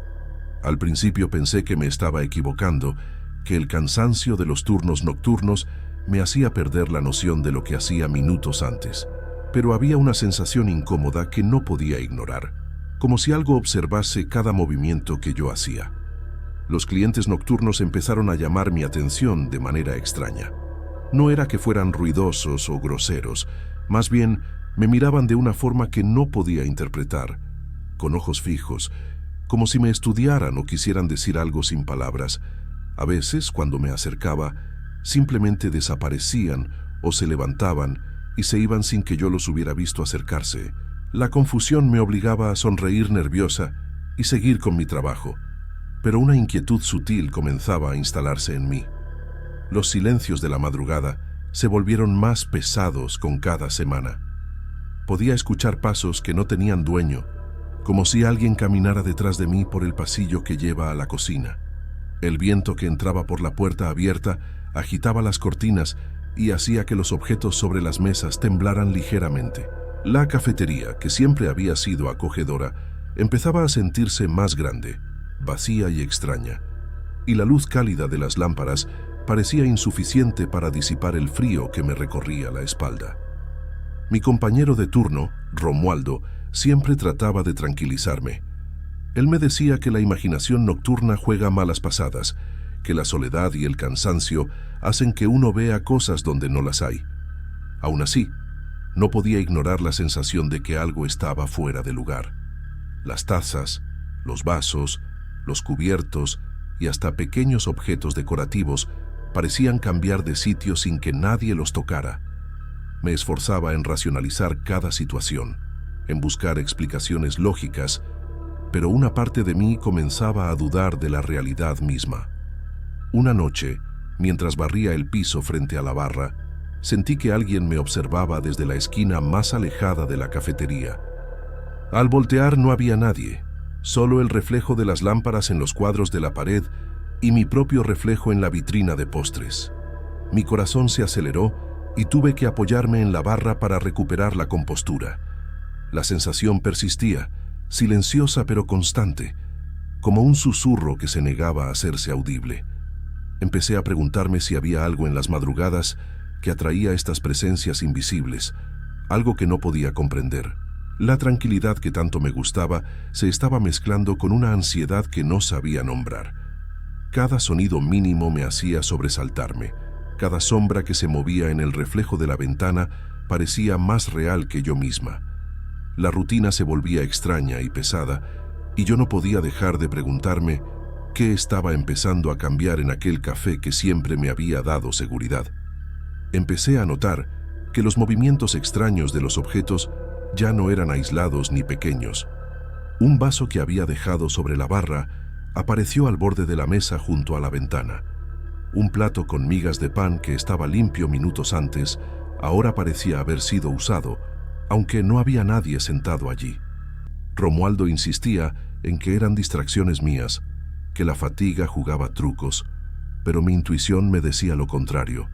Al principio pensé que me estaba equivocando, que el cansancio de los turnos nocturnos me hacía perder la noción de lo que hacía minutos antes, pero había una sensación incómoda que no podía ignorar, como si algo observase cada movimiento que yo hacía. Los clientes nocturnos empezaron a llamar mi atención de manera extraña. No era que fueran ruidosos o groseros, más bien me miraban de una forma que no podía interpretar, con ojos fijos, como si me estudiaran o quisieran decir algo sin palabras. A veces, cuando me acercaba, simplemente desaparecían o se levantaban y se iban sin que yo los hubiera visto acercarse. La confusión me obligaba a sonreír nerviosa y seguir con mi trabajo, pero una inquietud sutil comenzaba a instalarse en mí. Los silencios de la madrugada se volvieron más pesados con cada semana. Podía escuchar pasos que no tenían dueño, como si alguien caminara detrás de mí por el pasillo que lleva a la cocina. El viento que entraba por la puerta abierta agitaba las cortinas y hacía que los objetos sobre las mesas temblaran ligeramente. La cafetería, que siempre había sido acogedora, empezaba a sentirse más grande, vacía y extraña, y la luz cálida de las lámparas parecía insuficiente para disipar el frío que me recorría la espalda. Mi compañero de turno, Romualdo, siempre trataba de tranquilizarme. Él me decía que la imaginación nocturna juega malas pasadas, que la soledad y el cansancio hacen que uno vea cosas donde no las hay. Aún así, no podía ignorar la sensación de que algo estaba fuera de lugar. Las tazas, los vasos, los cubiertos y hasta pequeños objetos decorativos parecían cambiar de sitio sin que nadie los tocara. Me esforzaba en racionalizar cada situación, en buscar explicaciones lógicas, pero una parte de mí comenzaba a dudar de la realidad misma. Una noche, mientras barría el piso frente a la barra, sentí que alguien me observaba desde la esquina más alejada de la cafetería. Al voltear no había nadie, solo el reflejo de las lámparas en los cuadros de la pared y mi propio reflejo en la vitrina de postres. Mi corazón se aceleró y tuve que apoyarme en la barra para recuperar la compostura. La sensación persistía, silenciosa pero constante, como un susurro que se negaba a hacerse audible. Empecé a preguntarme si había algo en las madrugadas que atraía estas presencias invisibles, algo que no podía comprender. La tranquilidad que tanto me gustaba se estaba mezclando con una ansiedad que no sabía nombrar. Cada sonido mínimo me hacía sobresaltarme. Cada sombra que se movía en el reflejo de la ventana parecía más real que yo misma. La rutina se volvía extraña y pesada, y yo no podía dejar de preguntarme qué estaba empezando a cambiar en aquel café que siempre me había dado seguridad. Empecé a notar que los movimientos extraños de los objetos ya no eran aislados ni pequeños. Un vaso que había dejado sobre la barra apareció al borde de la mesa junto a la ventana. Un plato con migas de pan que estaba limpio minutos antes, ahora parecía haber sido usado, aunque no había nadie sentado allí. Romualdo insistía en que eran distracciones mías, que la fatiga jugaba trucos, pero mi intuición me decía lo contrario.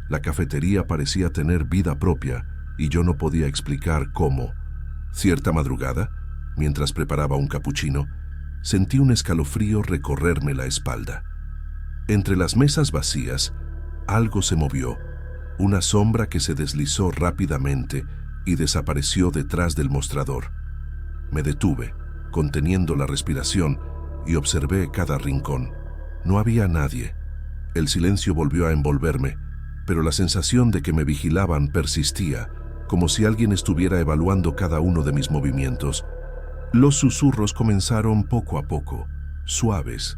La cafetería parecía tener vida propia y yo no podía explicar cómo. Cierta madrugada, mientras preparaba un capuchino, sentí un escalofrío recorrerme la espalda. Entre las mesas vacías, algo se movió, una sombra que se deslizó rápidamente y desapareció detrás del mostrador. Me detuve, conteniendo la respiración, y observé cada rincón. No había nadie. El silencio volvió a envolverme, pero la sensación de que me vigilaban persistía, como si alguien estuviera evaluando cada uno de mis movimientos. Los susurros comenzaron poco a poco, suaves,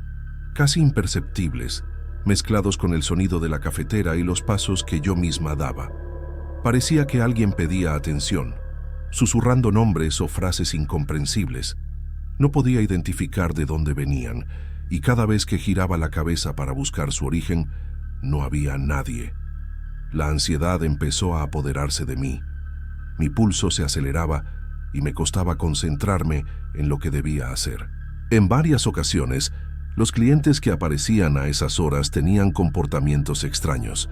casi imperceptibles, mezclados con el sonido de la cafetera y los pasos que yo misma daba. Parecía que alguien pedía atención, susurrando nombres o frases incomprensibles. No podía identificar de dónde venían, y cada vez que giraba la cabeza para buscar su origen, no había nadie. La ansiedad empezó a apoderarse de mí. Mi pulso se aceleraba y me costaba concentrarme en lo que debía hacer. En varias ocasiones, los clientes que aparecían a esas horas tenían comportamientos extraños.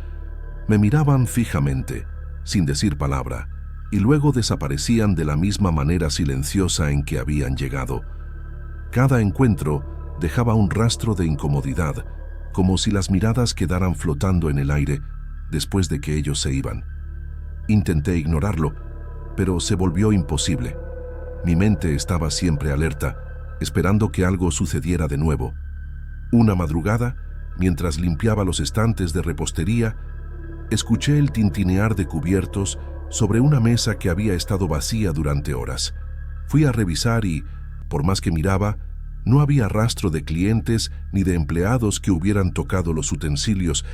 Me miraban fijamente, sin decir palabra, y luego desaparecían de la misma manera silenciosa en que habían llegado. Cada encuentro dejaba un rastro de incomodidad, como si las miradas quedaran flotando en el aire, después de que ellos se iban. Intenté ignorarlo, pero se volvió imposible. Mi mente estaba siempre alerta, esperando que algo sucediera de nuevo. Una madrugada, mientras limpiaba los estantes de repostería, escuché el tintinear de cubiertos sobre una mesa que había estado vacía durante horas. Fui a revisar y, por más que miraba, no había rastro de clientes ni de empleados que hubieran tocado los utensilios.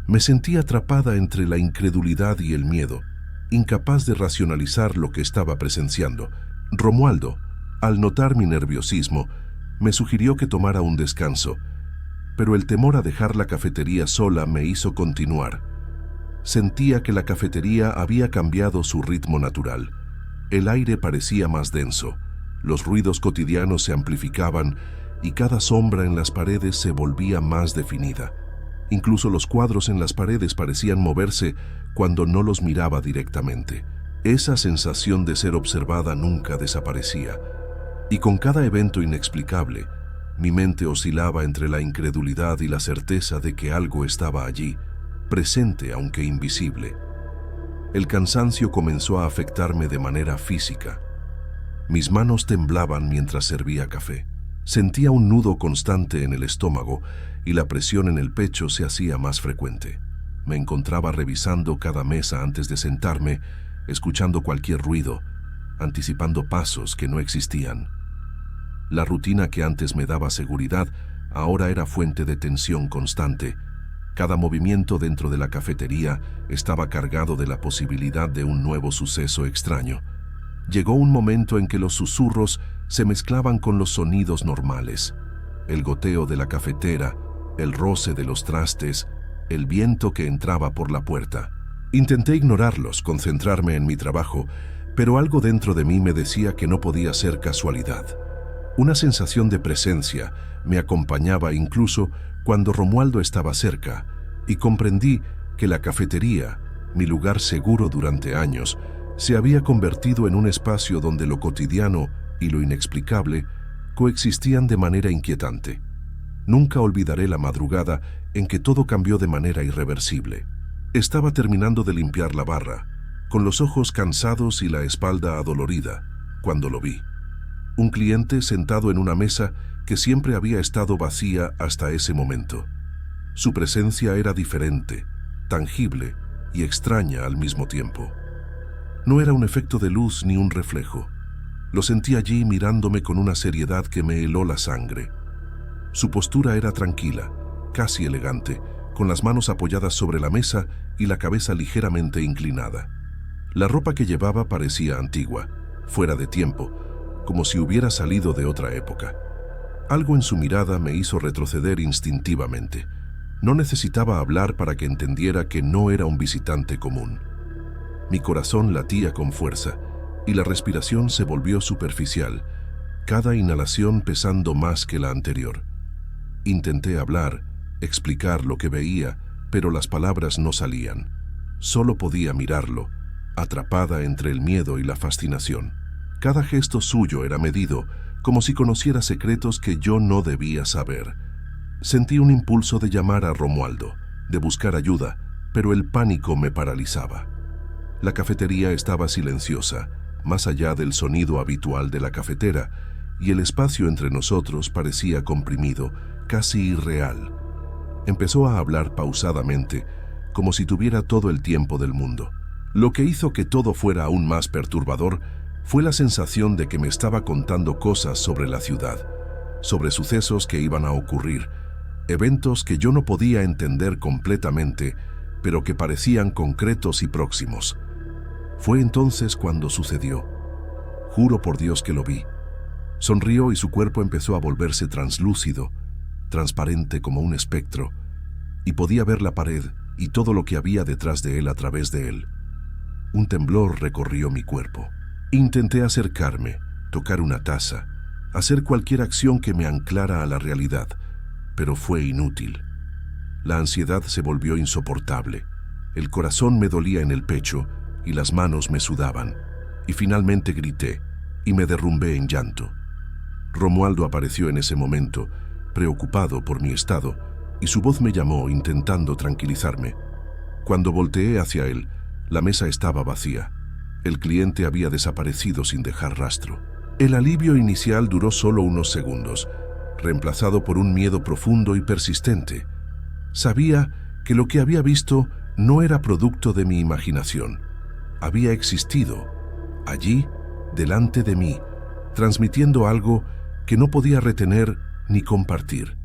Me sentí atrapada entre la incredulidad y el miedo, incapaz de racionalizar lo que estaba presenciando. Romualdo, al notar mi nerviosismo, me sugirió que tomara un descanso, pero el temor a dejar la cafetería sola me hizo continuar. Sentía que la cafetería había cambiado su ritmo natural. El aire parecía más denso, los ruidos cotidianos se amplificaban y cada sombra en las paredes se volvía más definida. Incluso los cuadros en las paredes parecían moverse cuando no los miraba directamente. Esa sensación de ser observada nunca desaparecía, y con cada evento inexplicable, mi mente oscilaba entre la incredulidad y la certeza de que algo estaba allí, presente aunque invisible. El cansancio comenzó a afectarme de manera física. Mis manos temblaban mientras servía café. Sentía un nudo constante en el estómago y la presión en el pecho se hacía más frecuente. Me encontraba revisando cada mesa antes de sentarme, escuchando cualquier ruido, anticipando pasos que no existían. La rutina que antes me daba seguridad ahora era fuente de tensión constante. Cada movimiento dentro de la cafetería estaba cargado de la posibilidad de un nuevo suceso extraño. Llegó un momento en que los susurros se mezclaban con los sonidos normales. El goteo de la cafetera, el roce de los trastes, el viento que entraba por la puerta. Intenté ignorarlos, concentrarme en mi trabajo, pero algo dentro de mí me decía que no podía ser casualidad. Una sensación de presencia me acompañaba incluso cuando Romualdo estaba cerca, y comprendí que la cafetería, mi lugar seguro durante años, se había convertido en un espacio donde lo cotidiano y lo inexplicable coexistían de manera inquietante. Nunca olvidaré la madrugada en que todo cambió de manera irreversible. Estaba terminando de limpiar la barra, con los ojos cansados y la espalda adolorida, cuando lo vi. Un cliente sentado en una mesa que siempre había estado vacía hasta ese momento. Su presencia era diferente, tangible y extraña al mismo tiempo. No era un efecto de luz ni un reflejo. Lo sentí allí mirándome con una seriedad que me heló la sangre. Su postura era tranquila, casi elegante, con las manos apoyadas sobre la mesa y la cabeza ligeramente inclinada. La ropa que llevaba parecía antigua, fuera de tiempo, como si hubiera salido de otra época. Algo en su mirada me hizo retroceder instintivamente. No necesitaba hablar para que entendiera que no era un visitante común. Mi corazón latía con fuerza y la respiración se volvió superficial, cada inhalación pesando más que la anterior. Intenté hablar, explicar lo que veía, pero las palabras no salían. Solo podía mirarlo, atrapada entre el miedo y la fascinación. Cada gesto suyo era medido, como si conociera secretos que yo no debía saber. Sentí un impulso de llamar a Romualdo, de buscar ayuda, pero el pánico me paralizaba. La cafetería estaba silenciosa, más allá del sonido habitual de la cafetera, y el espacio entre nosotros parecía comprimido, casi irreal. Empezó a hablar pausadamente, como si tuviera todo el tiempo del mundo. Lo que hizo que todo fuera aún más perturbador fue la sensación de que me estaba contando cosas sobre la ciudad, sobre sucesos que iban a ocurrir, eventos que yo no podía entender completamente, pero que parecían concretos y próximos. Fue entonces cuando sucedió. Juro por Dios que lo vi. Sonrió y su cuerpo empezó a volverse translúcido, transparente como un espectro, y podía ver la pared y todo lo que había detrás de él a través de él. Un temblor recorrió mi cuerpo. Intenté acercarme, tocar una taza, hacer cualquier acción que me anclara a la realidad, pero fue inútil. La ansiedad se volvió insoportable. El corazón me dolía en el pecho y las manos me sudaban, y finalmente grité y me derrumbé en llanto. Romualdo apareció en ese momento, preocupado por mi estado, y su voz me llamó intentando tranquilizarme. Cuando volteé hacia él, la mesa estaba vacía. El cliente había desaparecido sin dejar rastro. El alivio inicial duró solo unos segundos, reemplazado por un miedo profundo y persistente. Sabía que lo que había visto no era producto de mi imaginación. Había existido, allí, delante de mí, transmitiendo algo que no podía retener ni compartir.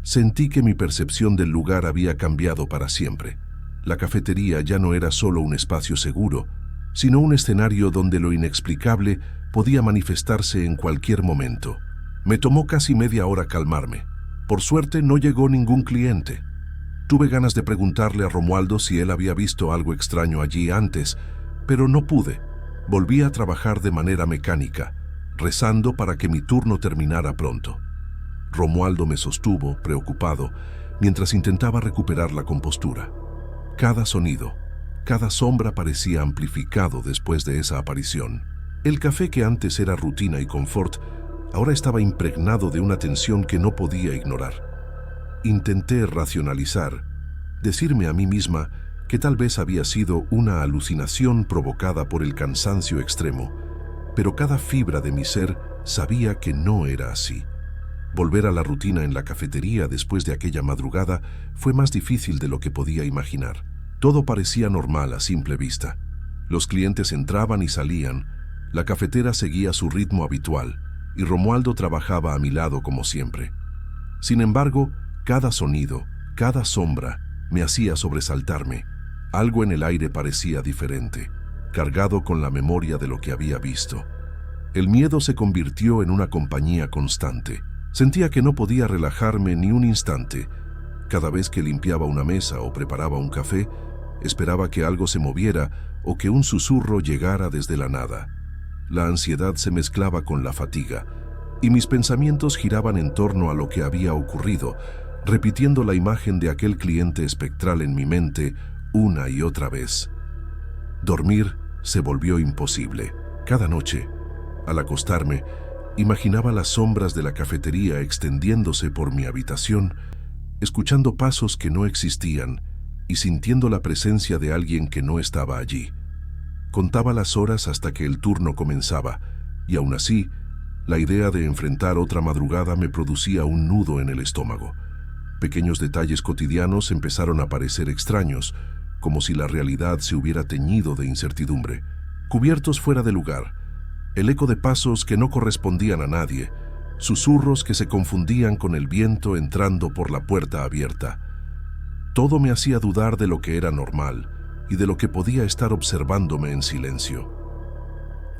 Sentí que mi percepción del lugar había cambiado para siempre. La cafetería ya no era solo un espacio seguro, sino un escenario donde lo inexplicable podía manifestarse en cualquier momento. Me tomó casi media hora calmarme. Por suerte no llegó ningún cliente. Tuve ganas de preguntarle a Romualdo si él había visto algo extraño allí antes, pero no pude. Volví a trabajar de manera mecánica, rezando para que mi turno terminara pronto. Romualdo me sostuvo, preocupado, mientras intentaba recuperar la compostura. Cada sonido, cada sombra parecía amplificado después de esa aparición. El café que antes era rutina y confort, ahora estaba impregnado de una tensión que no podía ignorar. Intenté racionalizar, decirme a mí misma que tal vez había sido una alucinación provocada por el cansancio extremo, pero cada fibra de mi ser sabía que no era así. Volver a la rutina en la cafetería después de aquella madrugada fue más difícil de lo que podía imaginar. Todo parecía normal a simple vista. Los clientes entraban y salían, la cafetera seguía su ritmo habitual y Romualdo trabajaba a mi lado como siempre. Sin embargo, cada sonido, cada sombra me hacía sobresaltarme. Algo en el aire parecía diferente, cargado con la memoria de lo que había visto. El miedo se convirtió en una compañía constante. Sentía que no podía relajarme ni un instante. Cada vez que limpiaba una mesa o preparaba un café, esperaba que algo se moviera o que un susurro llegara desde la nada. La ansiedad se mezclaba con la fatiga, y mis pensamientos giraban en torno a lo que había ocurrido, repitiendo la imagen de aquel cliente espectral en mi mente una y otra vez. Dormir se volvió imposible. Cada noche, al acostarme, imaginaba las sombras de la cafetería extendiéndose por mi habitación, escuchando pasos que no existían y sintiendo la presencia de alguien que no estaba allí. Contaba las horas hasta que el turno comenzaba, y aún así, la idea de enfrentar otra madrugada me producía un nudo en el estómago. Pequeños detalles cotidianos empezaron a parecer extraños, como si la realidad se hubiera teñido de incertidumbre. Cubiertos fuera de lugar, el eco de pasos que no correspondían a nadie, susurros que se confundían con el viento entrando por la puerta abierta. Todo me hacía dudar de lo que era normal y de lo que podía estar observándome en silencio.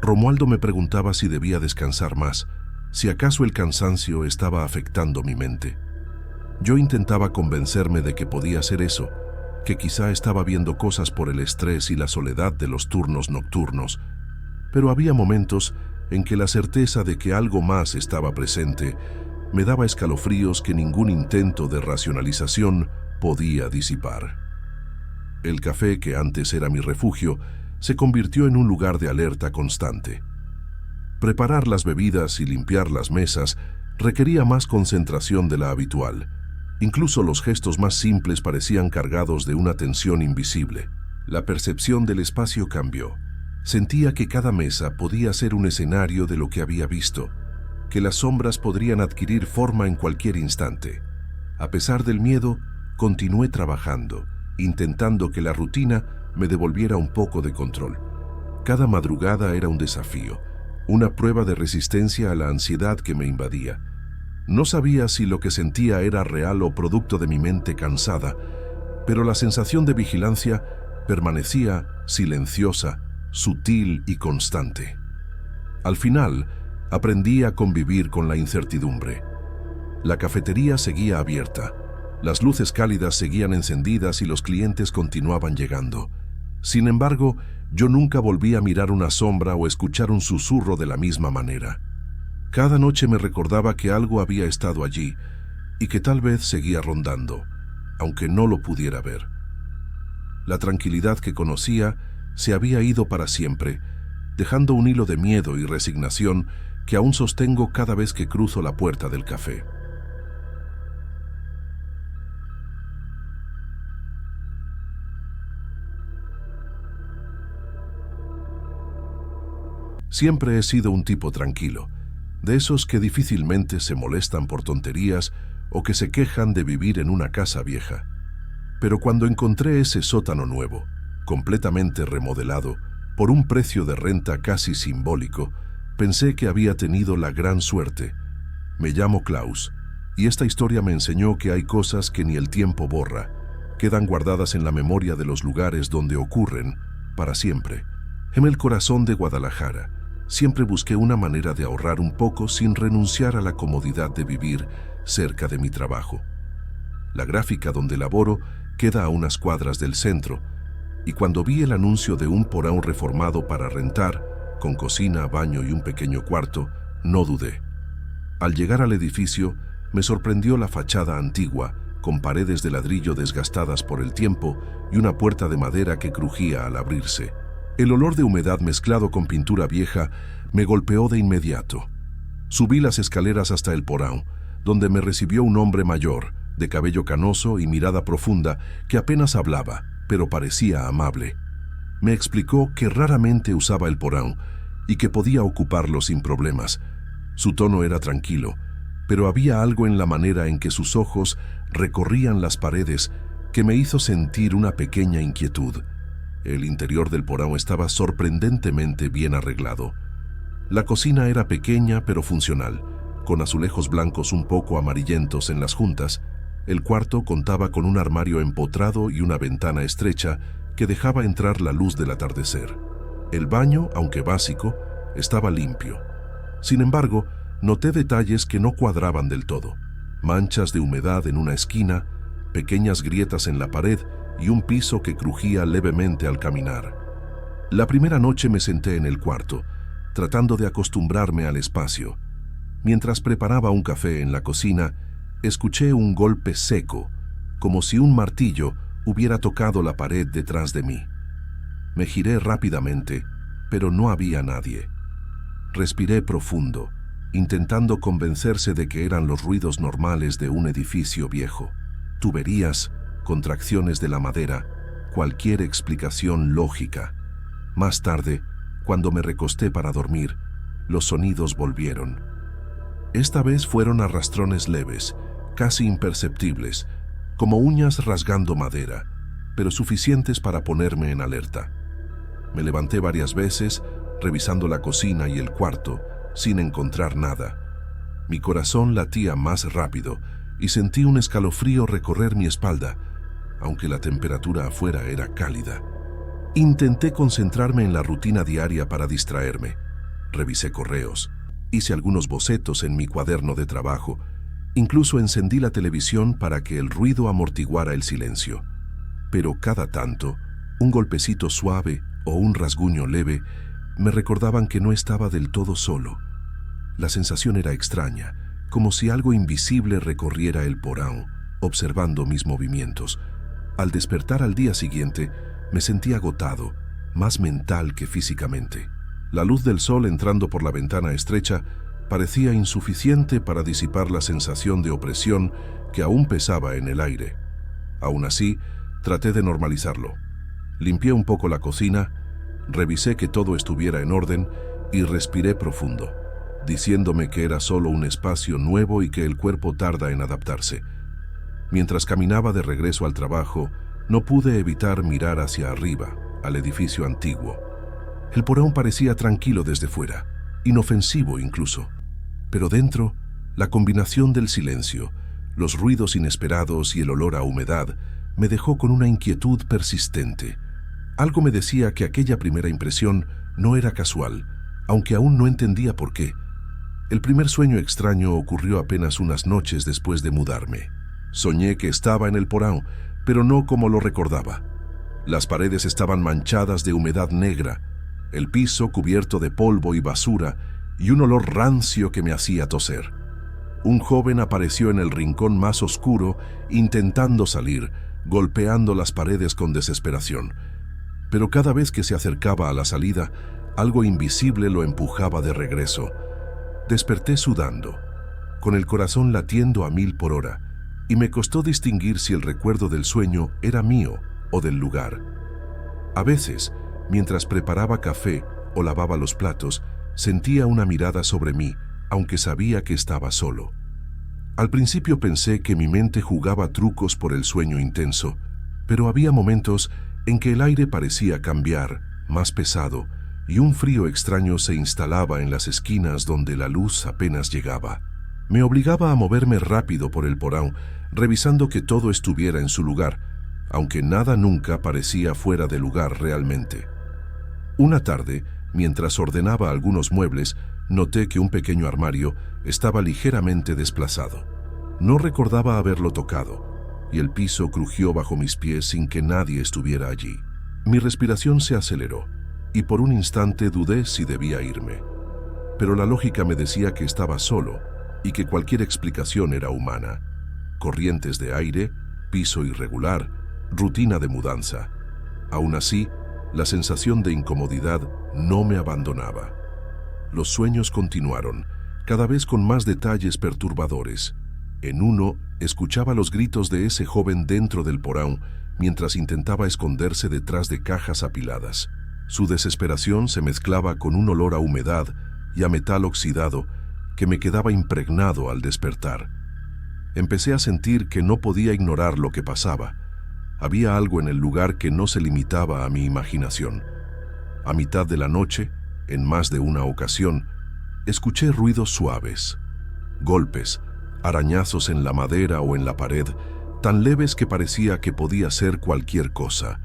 Romualdo me preguntaba si debía descansar más, si acaso el cansancio estaba afectando mi mente. Yo intentaba convencerme de que podía ser eso, que quizá estaba viendo cosas por el estrés y la soledad de los turnos nocturnos, pero había momentos en que la certeza de que algo más estaba presente me daba escalofríos que ningún intento de racionalización podía disipar. El café, que antes era mi refugio, se convirtió en un lugar de alerta constante. Preparar las bebidas y limpiar las mesas requería más concentración de la habitual. Incluso los gestos más simples parecían cargados de una tensión invisible. La percepción del espacio cambió. Sentía que cada mesa podía ser un escenario de lo que había visto, que las sombras podrían adquirir forma en cualquier instante. A pesar del miedo, continué trabajando, intentando que la rutina me devolviera un poco de control. Cada madrugada era un desafío, una prueba de resistencia a la ansiedad que me invadía. No sabía si lo que sentía era real o producto de mi mente cansada, pero la sensación de vigilancia permanecía silenciosa, sutil y constante. Al final, aprendí a convivir con la incertidumbre. La cafetería seguía abierta, las luces cálidas seguían encendidas y los clientes continuaban llegando. Sin embargo, yo nunca volví a mirar una sombra o escuchar un susurro de la misma manera. Cada noche me recordaba que algo había estado allí y que tal vez seguía rondando, aunque no lo pudiera ver. La tranquilidad que conocía se había ido para siempre, dejando un hilo de miedo y resignación que aún sostengo cada vez que cruzo la puerta del café. Siempre he sido un tipo tranquilo, de esos que difícilmente se molestan por tonterías o que se quejan de vivir en una casa vieja. Pero cuando encontré ese sótano nuevo, completamente remodelado, por un precio de renta casi simbólico, pensé que había tenido la gran suerte. Me llamo Klaus, y esta historia me enseñó que hay cosas que ni el tiempo borra, quedan guardadas en la memoria de los lugares donde ocurren para siempre. En el corazón de Guadalajara, siempre busqué una manera de ahorrar un poco sin renunciar a la comodidad de vivir cerca de mi trabajo. La gráfica donde laboro queda a unas cuadras del centro, y cuando vi el anuncio de un porão reformado para rentar, con cocina, baño y un pequeño cuarto, no dudé. Al llegar al edificio, me sorprendió la fachada antigua, con paredes de ladrillo desgastadas por el tiempo y una puerta de madera que crujía al abrirse. El olor de humedad mezclado con pintura vieja me golpeó de inmediato. Subí las escaleras hasta el porão, donde me recibió un hombre mayor, de cabello canoso y mirada profunda, que apenas hablaba, pero parecía amable. Me explicó que raramente usaba el porão y que podía ocuparlo sin problemas. Su tono era tranquilo, pero había algo en la manera en que sus ojos recorrían las paredes que me hizo sentir una pequeña inquietud. El interior del porão estaba sorprendentemente bien arreglado. La cocina era pequeña pero funcional, con azulejos blancos un poco amarillentos en las juntas. El cuarto contaba con un armario empotrado y una ventana estrecha que dejaba entrar la luz del atardecer. El baño, aunque básico, estaba limpio. Sin embargo, noté detalles que no cuadraban del todo. Manchas de humedad en una esquina, pequeñas grietas en la pared y un piso que crujía levemente al caminar. La primera noche me senté en el cuarto, tratando de acostumbrarme al espacio. Mientras preparaba un café en la cocina, escuché un golpe seco, como si un martillo hubiera tocado la pared detrás de mí. Me giré rápidamente, pero no había nadie. Respiré profundo, intentando convencerse de que eran los ruidos normales de un edificio viejo. Tuberías, contracciones de la madera, cualquier explicación lógica. Más tarde, cuando me recosté para dormir, los sonidos volvieron. Esta vez fueron arrastrones leves, casi imperceptibles, como uñas rasgando madera, pero suficientes para ponerme en alerta. Me levanté varias veces, revisando la cocina y el cuarto, sin encontrar nada. Mi corazón latía más rápido y sentí un escalofrío recorrer mi espalda, aunque la temperatura afuera era cálida. Intenté concentrarme en la rutina diaria para distraerme. Revisé correos, hice algunos bocetos en mi cuaderno de trabajo, incluso encendí la televisión para que el ruido amortiguara el silencio. Pero cada tanto, un golpecito suave o un rasguño leve me recordaban que no estaba del todo solo. La sensación era extraña, como si algo invisible recorriera el porão, observando mis movimientos. Al despertar al día siguiente, me sentí agotado, más mental que físicamente. La luz del sol entrando por la ventana estrecha parecía insuficiente para disipar la sensación de opresión que aún pesaba en el aire. Aún así, traté de normalizarlo. Limpié un poco la cocina, revisé que todo estuviera en orden y respiré profundo, diciéndome que era solo un espacio nuevo y que el cuerpo tarda en adaptarse. Mientras caminaba de regreso al trabajo, no pude evitar mirar hacia arriba, al edificio antiguo. El porão parecía tranquilo desde fuera, inofensivo incluso, pero dentro, la combinación del silencio, los ruidos inesperados y el olor a humedad me dejó con una inquietud persistente. Algo me decía que aquella primera impresión no era casual, aunque aún no entendía por qué. El primer sueño extraño ocurrió apenas unas noches después de mudarme. Soñé que estaba en el porão, pero no como lo recordaba. Las paredes estaban manchadas de humedad negra, el piso cubierto de polvo y basura y un olor rancio que me hacía toser. Un joven apareció en el rincón más oscuro, intentando salir, golpeando las paredes con desesperación. Pero cada vez que se acercaba a la salida, algo invisible lo empujaba de regreso. Desperté sudando, con el corazón latiendo a 1000 por hora, y me costó distinguir si el recuerdo del sueño era mío o del lugar. A veces, mientras preparaba café o lavaba los platos, Sentía una mirada sobre mí, aunque sabía que estaba solo. Al principio pensé que mi mente jugaba trucos por el sueño intenso, pero había momentos en que el aire parecía cambiar, más pesado, y un frío extraño se instalaba en las esquinas donde la luz apenas llegaba. Me obligaba a moverme rápido por el porão, revisando que todo estuviera en su lugar, aunque nada nunca parecía fuera de lugar realmente. Una tarde, mientras ordenaba algunos muebles, noté que un pequeño armario estaba ligeramente desplazado. No recordaba haberlo tocado, y el piso crujió bajo mis pies sin que nadie estuviera allí. Mi respiración se aceleró, y por un instante dudé si debía irme. Pero la lógica me decía que estaba solo, y que cualquier explicación era humana. Corrientes de aire, piso irregular, rutina de mudanza. Aún así, la sensación de incomodidad no me abandonaba. Los sueños continuaron, cada vez con más detalles perturbadores. En uno, escuchaba los gritos de ese joven dentro del porão mientras intentaba esconderse detrás de cajas apiladas. Su desesperación se mezclaba con un olor a humedad y a metal oxidado que me quedaba impregnado al despertar. Empecé a sentir que no podía ignorar lo que pasaba. Había algo en el lugar que no se limitaba a mi imaginación. A mitad de la noche, en más de una ocasión, escuché ruidos suaves, golpes, arañazos en la madera o en la pared, tan leves que parecía que podía ser cualquier cosa.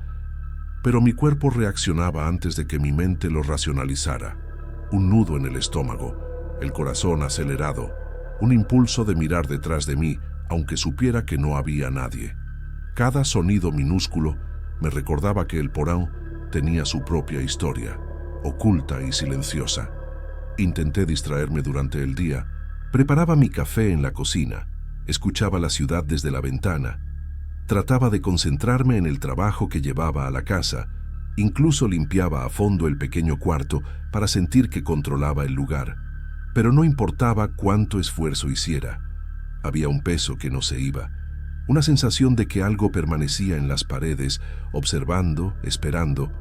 Pero mi cuerpo reaccionaba antes de que mi mente lo racionalizara. Un nudo en el estómago, el corazón acelerado, un impulso de mirar detrás de mí, aunque supiera que no había nadie. Cada sonido minúsculo me recordaba que el porão tenía su propia historia, oculta y silenciosa. Intenté distraerme durante el día. Preparaba mi café en la cocina, escuchaba la ciudad desde la ventana, trataba de concentrarme en el trabajo que llevaba a la casa, incluso limpiaba a fondo el pequeño cuarto para sentir que controlaba el lugar. Pero no importaba cuánto esfuerzo hiciera. Había un peso que no se iba, una sensación de que algo permanecía en las paredes, observando, esperando.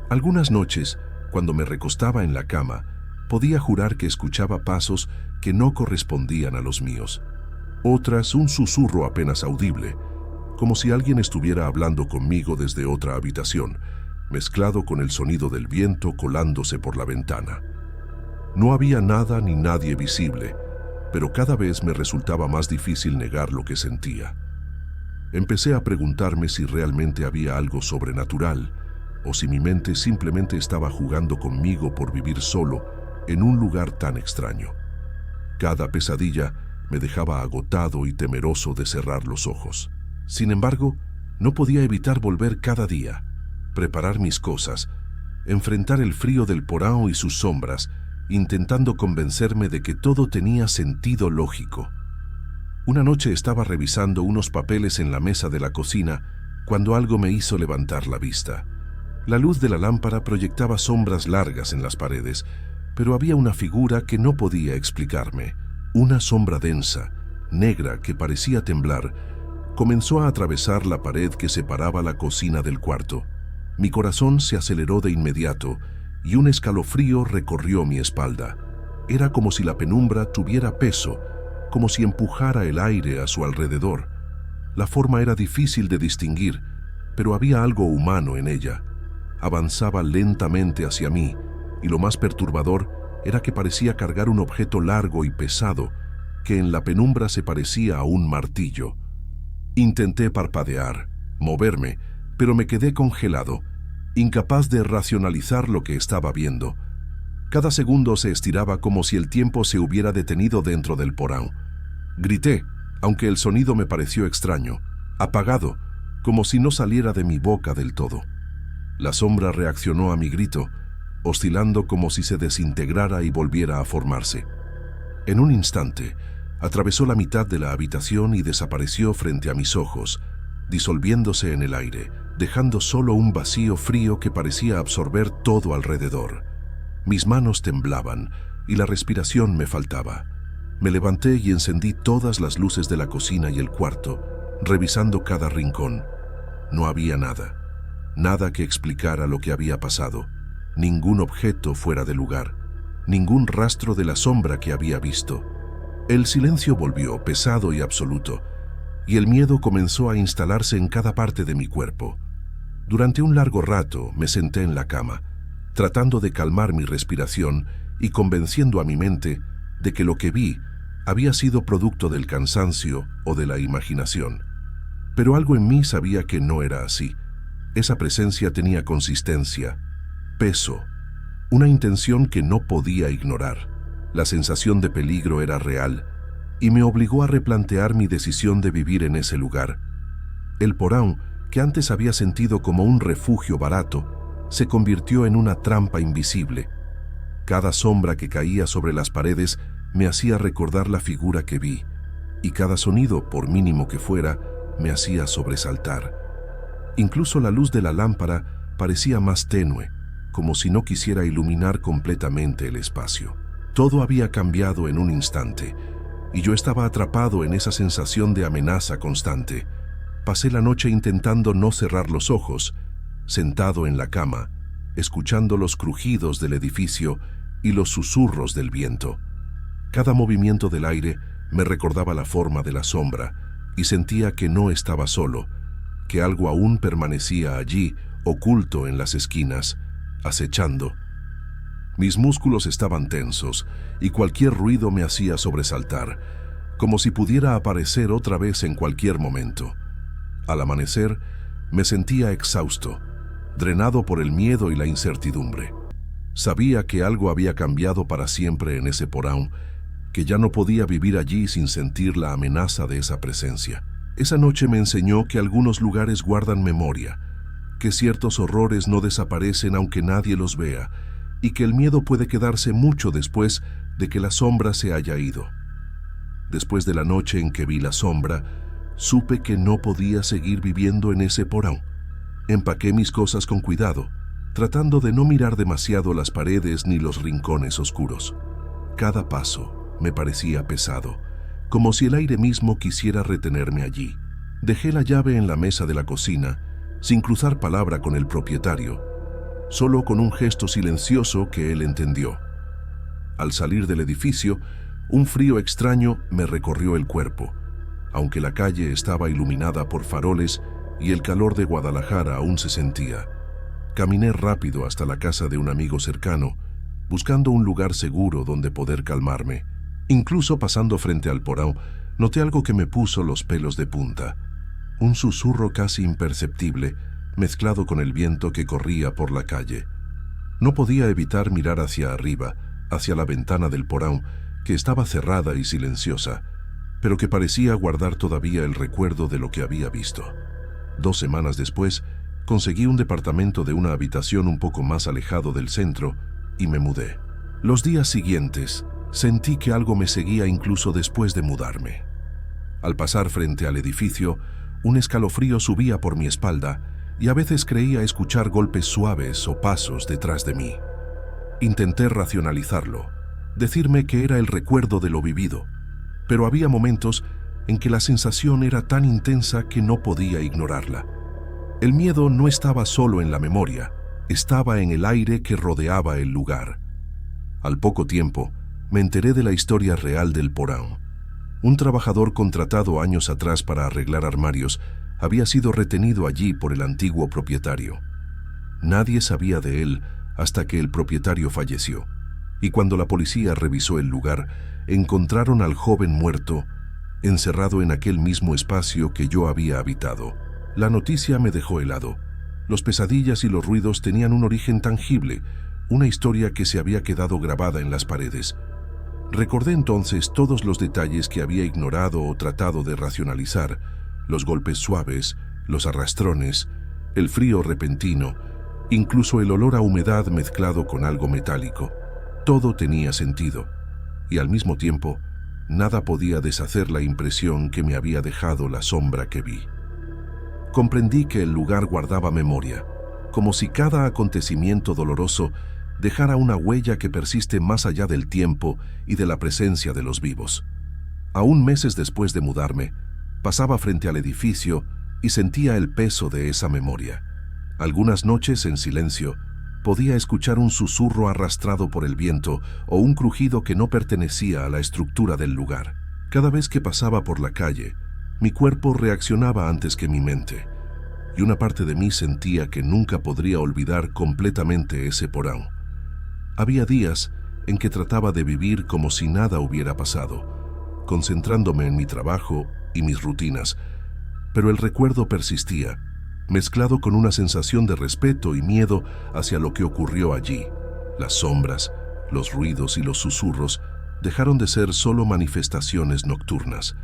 Algunas noches, cuando me recostaba en la cama, podía jurar que escuchaba pasos que no correspondían a los míos. Otras, un susurro apenas audible, como si alguien estuviera hablando conmigo desde otra habitación, mezclado con el sonido del viento colándose por la ventana. No había nada ni nadie visible, pero cada vez me resultaba más difícil negar lo que sentía. Empecé a preguntarme si realmente había algo sobrenatural, o si mi mente simplemente estaba jugando conmigo por vivir solo en un lugar tan extraño. Cada pesadilla me dejaba agotado y temeroso de cerrar los ojos. Sin embargo, no podía evitar volver cada día, preparar mis cosas, enfrentar el frío del porão y sus sombras, intentando convencerme de que todo tenía sentido lógico. Una noche estaba revisando unos papeles en la mesa de la cocina cuando algo me hizo levantar la vista. La luz de la lámpara proyectaba sombras largas en las paredes, pero había una figura que no podía explicarme. Una sombra densa, negra, que parecía temblar, comenzó a atravesar la pared que separaba la cocina del cuarto. Mi corazón se aceleró de inmediato y un escalofrío recorrió mi espalda. Era como si la penumbra tuviera peso, como si empujara el aire a su alrededor. La forma era difícil de distinguir, pero había algo humano en ella. Avanzaba lentamente hacia mí, y lo más perturbador era que parecía cargar un objeto largo y pesado, que en la penumbra se parecía a un martillo. Intenté parpadear, moverme, pero me quedé congelado, incapaz de racionalizar lo que estaba viendo. Cada segundo se estiraba como si el tiempo se hubiera detenido dentro del porão. Grité, aunque el sonido me pareció extraño, apagado, como si no saliera de mi boca del todo. La sombra reaccionó a mi grito, oscilando como si se desintegrara y volviera a formarse. En un instante, atravesó la mitad de la habitación y desapareció frente a mis ojos, disolviéndose en el aire, dejando solo un vacío frío que parecía absorber todo alrededor. Mis manos temblaban y la respiración me faltaba. Me levanté y encendí todas las luces de la cocina y el cuarto, revisando cada rincón. No había nada, nada que explicara lo que había pasado, ningún objeto fuera de lugar, ningún rastro de la sombra que había visto. El silencio volvió pesado y absoluto, y el miedo comenzó a instalarse en cada parte de mi cuerpo. Durante un largo rato me senté en la cama, tratando de calmar mi respiración y convenciendo a mi mente de que lo que vi había sido producto del cansancio o de la imaginación. Pero algo en mí sabía que no era así. Esa presencia tenía consistencia, peso, una intención que no podía ignorar. La sensación de peligro era real y me obligó a replantear mi decisión de vivir en ese lugar. El porão, que antes había sentido como un refugio barato, se convirtió en una trampa invisible. Cada sombra que caía sobre las paredes me hacía recordar la figura que vi, y cada sonido, por mínimo que fuera, me hacía sobresaltar. Incluso la luz de la lámpara parecía más tenue, como si no quisiera iluminar completamente el espacio. Todo había cambiado en un instante, y yo estaba atrapado en esa sensación de amenaza constante. Pasé la noche intentando no cerrar los ojos, sentado en la cama, escuchando los crujidos del edificio y los susurros del viento. Cada movimiento del aire me recordaba la forma de la sombra, y sentía que no estaba solo, que algo aún permanecía allí, oculto en las esquinas, acechando. Mis músculos estaban tensos, y cualquier ruido me hacía sobresaltar, como si pudiera aparecer otra vez en cualquier momento. Al amanecer, me sentía exhausto, drenado por el miedo y la incertidumbre. Sabía que algo había cambiado para siempre en ese porão, que ya no podía vivir allí sin sentir la amenaza de esa presencia. Esa noche me enseñó que algunos lugares guardan memoria, que ciertos horrores no desaparecen aunque nadie los vea, y que el miedo puede quedarse mucho después de que la sombra se haya ido. Después de la noche en que vi la sombra, supe que no podía seguir viviendo en ese porão. Empaqué mis cosas con cuidado, tratando de no mirar demasiado las paredes ni los rincones oscuros. Cada paso me parecía pesado, como si el aire mismo quisiera retenerme allí. Dejé la llave en la mesa de la cocina, sin cruzar palabra con el propietario, solo con un gesto silencioso que él entendió. Al salir del edificio, un frío extraño me recorrió el cuerpo, aunque la calle estaba iluminada por faroles y el calor de Guadalajara aún se sentía. Caminé rápido hasta la casa de un amigo cercano, buscando un lugar seguro donde poder calmarme. Incluso pasando frente al porão, noté algo que me puso los pelos de punta. Un susurro casi imperceptible, mezclado con el viento que corría por la calle. No podía evitar mirar hacia arriba, hacia la ventana del porão, que estaba cerrada y silenciosa, pero que parecía guardar todavía el recuerdo de lo que había visto. 2 semanas después, conseguí un departamento de una habitación un poco más alejado del centro y me mudé. Los días siguientes, sentí que algo me seguía incluso después de mudarme. Al pasar frente al edificio, un escalofrío subía por mi espalda y a veces creía escuchar golpes suaves o pasos detrás de mí. Intenté racionalizarlo, decirme que era el recuerdo de lo vivido, pero había momentos en que la sensación era tan intensa que no podía ignorarla. El miedo no estaba solo en la memoria, estaba en el aire que rodeaba el lugar. Al poco tiempo, me enteré de la historia real del porão. Un trabajador contratado años atrás para arreglar armarios había sido retenido allí por el antiguo propietario. Nadie sabía de él hasta que el propietario falleció, y cuando la policía revisó el lugar, encontraron al joven muerto, encerrado en aquel mismo espacio que yo había habitado. La noticia me dejó helado. Los pesadillas y los ruidos tenían un origen tangible, una historia que se había quedado grabada en las paredes. Recordé entonces todos los detalles que había ignorado o tratado de racionalizar: los golpes suaves, los arrastrones, el frío repentino, incluso el olor a humedad mezclado con algo metálico. Todo tenía sentido, y al mismo tiempo, nada podía deshacer la impresión que me había dejado la sombra que vi. Comprendí que el lugar guardaba memoria, como si cada acontecimiento doloroso dejara una huella que persiste más allá del tiempo y de la presencia de los vivos. Aún meses después de mudarme, pasaba frente al edificio y sentía el peso de esa memoria. Algunas noches en silencio, podía escuchar un susurro arrastrado por el viento o un crujido que no pertenecía a la estructura del lugar. Cada vez que pasaba por la calle, mi cuerpo reaccionaba antes que mi mente, y una parte de mí sentía que nunca podría olvidar completamente ese porão. Había días en que trataba de vivir como si nada hubiera pasado, concentrándome en mi trabajo y mis rutinas, pero el recuerdo persistía, mezclado con una sensación de respeto y miedo hacia lo que ocurrió allí. Las sombras, los ruidos y los susurros dejaron de ser solo manifestaciones nocturnas.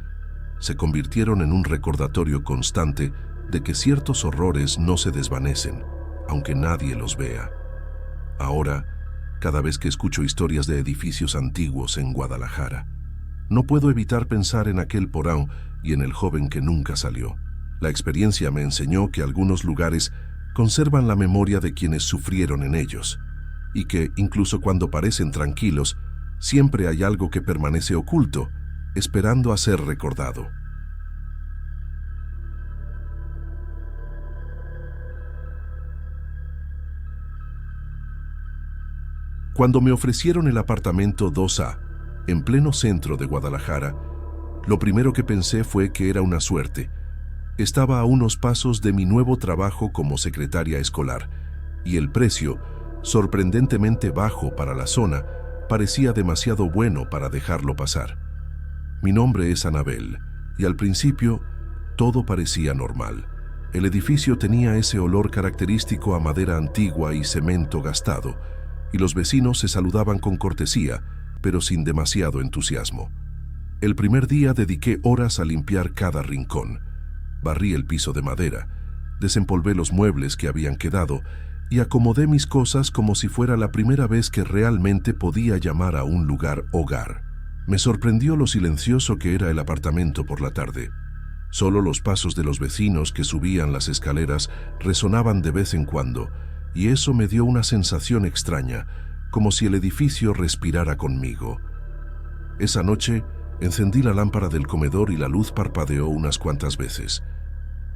Se convirtieron en un recordatorio constante de que ciertos horrores no se desvanecen, aunque nadie los vea. Ahora, cada vez que escucho historias de edificios antiguos en Guadalajara, no puedo evitar pensar en aquel porão y en el joven que nunca salió. La experiencia me enseñó que algunos lugares conservan la memoria de quienes sufrieron en ellos, y que, incluso cuando parecen tranquilos, siempre hay algo que permanece oculto, esperando a ser recordado. Cuando me ofrecieron el apartamento 2A, en pleno centro de Guadalajara, lo primero que pensé fue que era una suerte. Estaba a unos pasos de mi nuevo trabajo como secretaria escolar, y el precio, sorprendentemente bajo para la zona, parecía demasiado bueno para dejarlo pasar. Mi nombre es Anabel, y al principio todo parecía normal. El edificio tenía ese olor característico a madera antigua y cemento gastado, y los vecinos se saludaban con cortesía, pero sin demasiado entusiasmo. El primer día dediqué horas a limpiar cada rincón. Barrí el piso de madera, desempolvé los muebles que habían quedado y acomodé mis cosas como si fuera la primera vez que realmente podía llamar a un lugar hogar. Me sorprendió lo silencioso que era el apartamento por la tarde. Solo los pasos de los vecinos que subían las escaleras resonaban de vez en cuando, y eso me dio una sensación extraña, como si el edificio respirara conmigo. Esa noche encendí la lámpara del comedor y la luz parpadeó unas cuantas veces.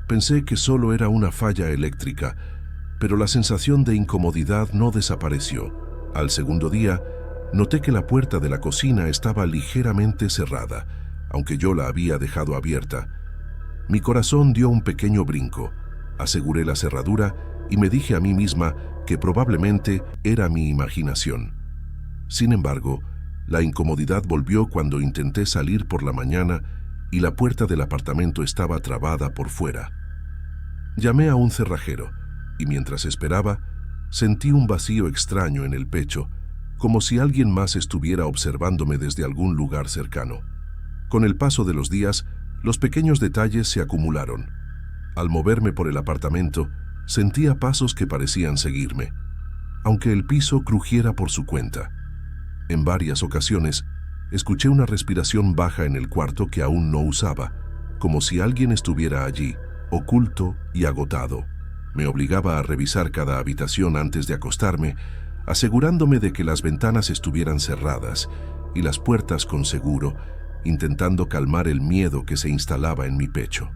Pensé que solo era una falla eléctrica, pero la sensación de incomodidad no desapareció. Al segundo día, noté que la puerta de la cocina estaba ligeramente cerrada, aunque yo la había dejado abierta. Mi corazón dio un pequeño brinco, aseguré la cerradura y me dije a mí misma que probablemente era mi imaginación. Sin embargo, la incomodidad volvió cuando intenté salir por la mañana y la puerta del apartamento estaba trabada por fuera. Llamé a un cerrajero y mientras esperaba, sentí un vacío extraño en el pecho, como si alguien más estuviera observándome desde algún lugar cercano. Con el paso de los días, los pequeños detalles se acumularon. Al moverme por el apartamento, sentía pasos que parecían seguirme, aunque el piso crujiera por su cuenta. En varias ocasiones, escuché una respiración baja en el cuarto que aún no usaba, como si alguien estuviera allí, oculto y agotado. Me obligaba a revisar cada habitación antes de acostarme, asegurándome de que las ventanas estuvieran cerradas y las puertas con seguro, intentando calmar el miedo que se instalaba en mi pecho.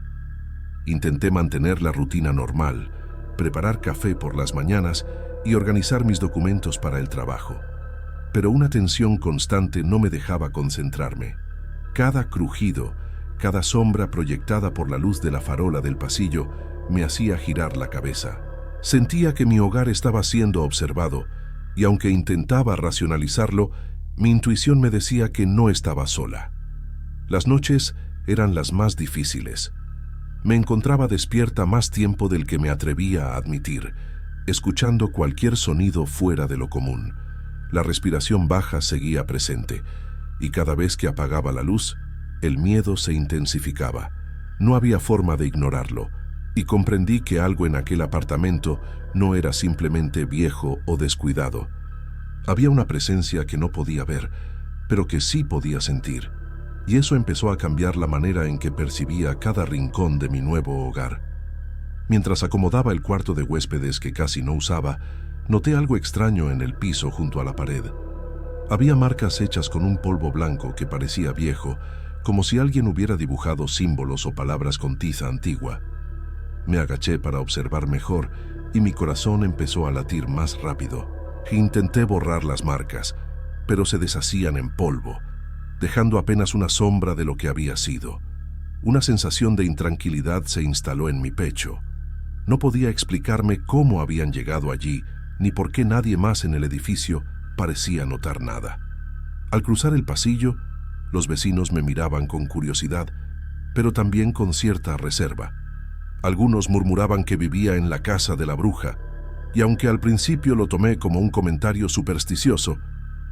Intenté mantener la rutina normal, preparar café por las mañanas y organizar mis documentos para el trabajo. Pero una tensión constante no me dejaba concentrarme. Cada crujido, cada sombra proyectada por la luz de la farola del pasillo me hacía girar la cabeza. Sentía que mi hogar estaba siendo observado, y aunque intentaba racionalizarlo, mi intuición me decía que no estaba sola. Las noches eran las más difíciles. Me encontraba despierta más tiempo del que me atrevía a admitir, escuchando cualquier sonido fuera de lo común. La respiración baja seguía presente, y cada vez que apagaba la luz, el miedo se intensificaba. No había forma de ignorarlo, y comprendí que algo en aquel apartamento no era simplemente viejo o descuidado. Había una presencia que no podía ver, pero que sí podía sentir, y eso empezó a cambiar la manera en que percibía cada rincón de mi nuevo hogar. Mientras acomodaba el cuarto de huéspedes que casi no usaba, noté algo extraño en el piso junto a la pared. Había marcas hechas con un polvo blanco que parecía viejo, como si alguien hubiera dibujado símbolos o palabras con tiza antigua. Me agaché para observar mejor y mi corazón empezó a latir más rápido. Intenté borrar las marcas, pero se deshacían en polvo, dejando apenas una sombra de lo que había sido. Una sensación de intranquilidad se instaló en mi pecho. No podía explicarme cómo habían llegado allí, ni por qué nadie más en el edificio parecía notar nada. Al cruzar el pasillo, los vecinos me miraban con curiosidad, pero también con cierta reserva. Algunos murmuraban que vivía en la casa de la bruja, y aunque al principio lo tomé como un comentario supersticioso,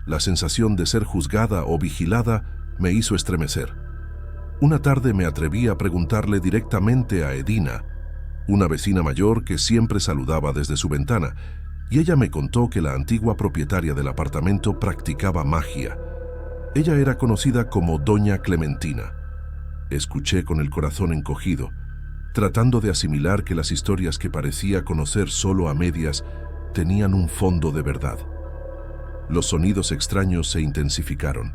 la sensación de ser juzgada o vigilada me hizo estremecer. Una tarde me atreví a preguntarle directamente a Edina, una vecina mayor que siempre saludaba desde su ventana, y ella me contó que la antigua propietaria del apartamento practicaba magia. Ella era conocida como Doña Clementina. Escuché con el corazón encogido, tratando de asimilar que las historias que parecía conocer solo a medias tenían un fondo de verdad. Los sonidos extraños se intensificaron.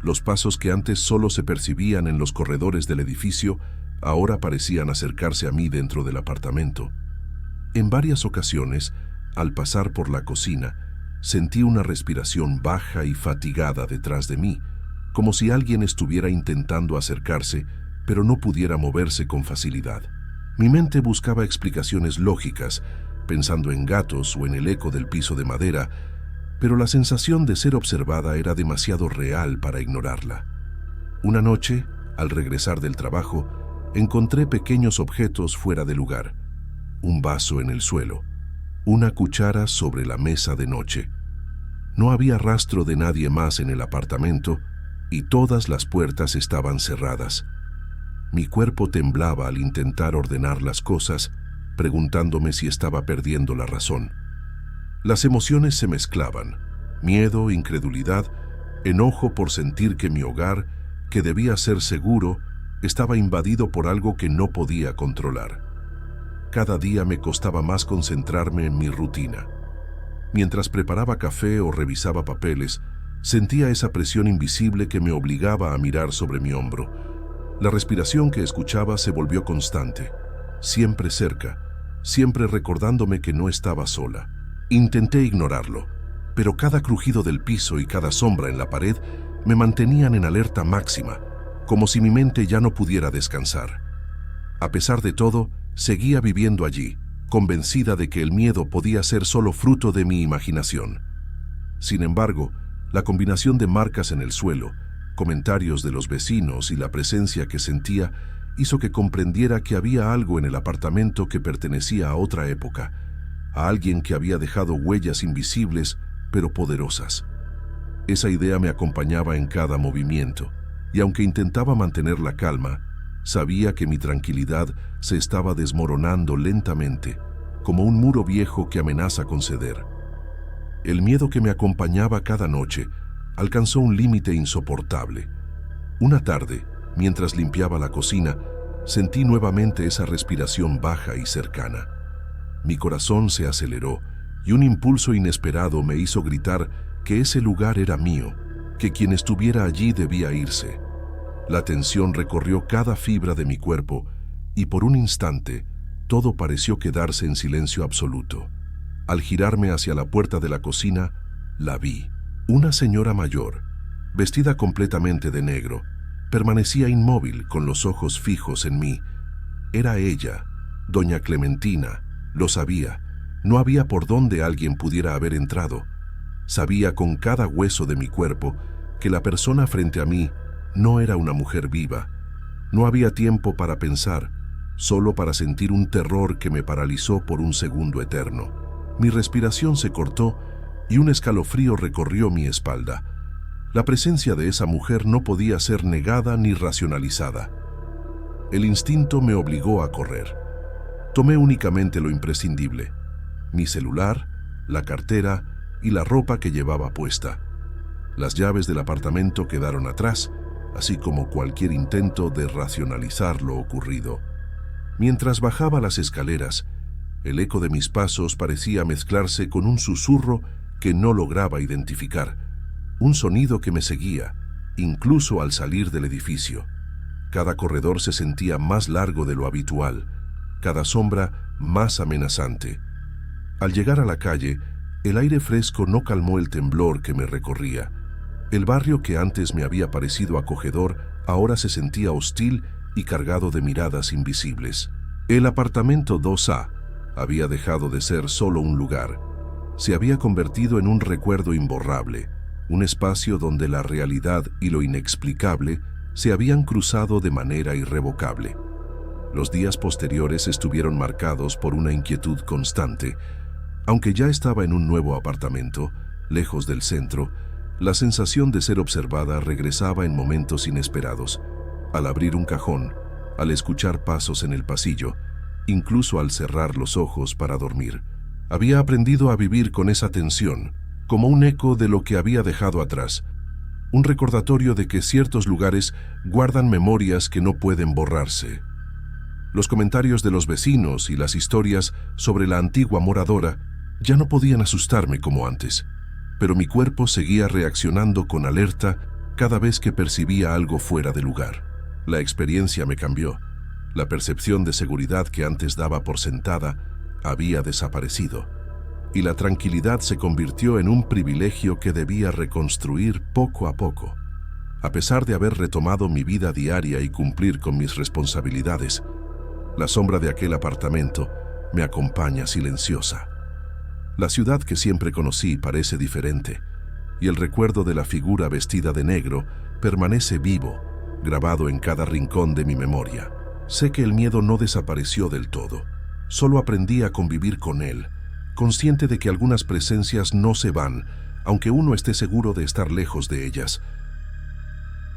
Los pasos que antes solo se percibían en los corredores del edificio ahora parecían acercarse a mí dentro del apartamento. En varias ocasiones, al pasar por la cocina, sentí una respiración baja y fatigada detrás de mí, como si alguien estuviera intentando acercarse, pero no pudiera moverse con facilidad. Mi mente buscaba explicaciones lógicas, pensando en gatos o en el eco del piso de madera, pero la sensación de ser observada era demasiado real para ignorarla. Una noche, al regresar del trabajo, encontré pequeños objetos fuera de lugar. Un vaso en el suelo, una cuchara sobre la mesa de noche. No había rastro de nadie más en el apartamento y todas las puertas estaban cerradas. Mi cuerpo temblaba al intentar ordenar las cosas, preguntándome si estaba perdiendo la razón. Las emociones se mezclaban: miedo, incredulidad, enojo por sentir que mi hogar, que debía ser seguro, estaba invadido por algo que no podía controlar. Cada día me costaba más concentrarme en mi rutina. Mientras preparaba café o revisaba papeles, sentía esa presión invisible que me obligaba a mirar sobre mi hombro. La respiración que escuchaba se volvió constante, siempre cerca, siempre recordándome que no estaba sola. Intenté ignorarlo, pero cada crujido del piso y cada sombra en la pared me mantenían en alerta máxima, como si mi mente ya no pudiera descansar. A pesar de todo, seguía viviendo allí, convencida de que el miedo podía ser solo fruto de mi imaginación. Sin embargo, la combinación de marcas en el suelo, comentarios de los vecinos y la presencia que sentía hizo que comprendiera que había algo en el apartamento que pertenecía a otra época, a alguien que había dejado huellas invisibles pero poderosas. Esa idea me acompañaba en cada movimiento, y aunque intentaba mantener la calma, sabía que mi tranquilidad se estaba desmoronando lentamente, como un muro viejo que amenaza con ceder. El miedo que me acompañaba cada noche alcanzó un límite insoportable. Una tarde, mientras limpiaba la cocina, sentí nuevamente esa respiración baja y cercana. Mi corazón se aceleró y un impulso inesperado me hizo gritar que ese lugar era mío, que quien estuviera allí debía irse. La tensión recorrió cada fibra de mi cuerpo y por un instante todo pareció quedarse en silencio absoluto. Al girarme hacia la puerta de la cocina, la vi. Una señora mayor, vestida completamente de negro, permanecía inmóvil con los ojos fijos en mí. Era ella, Doña Clementina, lo sabía. No había por dónde alguien pudiera haber entrado. Sabía con cada hueso de mi cuerpo que la persona frente a mí no era una mujer viva. No había tiempo para pensar, solo para sentir un terror que me paralizó por un segundo eterno. Mi respiración se cortó y un escalofrío recorrió mi espalda. La presencia de esa mujer no podía ser negada ni racionalizada. El instinto me obligó a correr. Tomé únicamente lo imprescindible: mi celular, la cartera y la ropa que llevaba puesta. Las llaves del apartamento quedaron atrás, así como cualquier intento de racionalizar lo ocurrido. Mientras bajaba las escaleras, el eco de mis pasos parecía mezclarse con un susurro que no lograba identificar, un sonido que me seguía, incluso al salir del edificio. Cada corredor se sentía más largo de lo habitual, cada sombra más amenazante, Al llegar a la calle, el aire fresco no calmó el temblor que me recorría. El barrio que antes me había parecido acogedor ahora se sentía hostil y cargado de miradas invisibles. El apartamento 2A había dejado de ser solo un lugar. Se había convertido en un recuerdo imborrable, un espacio donde la realidad y lo inexplicable se habían cruzado de manera irrevocable. Los días posteriores estuvieron marcados por una inquietud constante. Aunque ya estaba en un nuevo apartamento, lejos del centro, la sensación de ser observada regresaba en momentos inesperados. Al abrir un cajón, al escuchar pasos en el pasillo, incluso al cerrar los ojos para dormir. Había aprendido a vivir con esa tensión, como un eco de lo que había dejado atrás, un recordatorio de que ciertos lugares guardan memorias que no pueden borrarse. Los comentarios de los vecinos y las historias sobre la antigua moradora ya no podían asustarme como antes, pero mi cuerpo seguía reaccionando con alerta cada vez que percibía algo fuera de lugar. La experiencia me cambió. La percepción de seguridad que antes daba por sentada había desaparecido, y la tranquilidad se convirtió en un privilegio que debía reconstruir poco a poco. A pesar de haber retomado mi vida diaria y cumplir con mis responsabilidades, la sombra de aquel apartamento me acompaña silenciosa. La ciudad que siempre conocí parece diferente, y el recuerdo de la figura vestida de negro permanece vivo, grabado en cada rincón de mi memoria. Sé que el miedo no desapareció del todo, solo aprendí a convivir con él, consciente de que algunas presencias no se van, aunque uno esté seguro de estar lejos de ellas,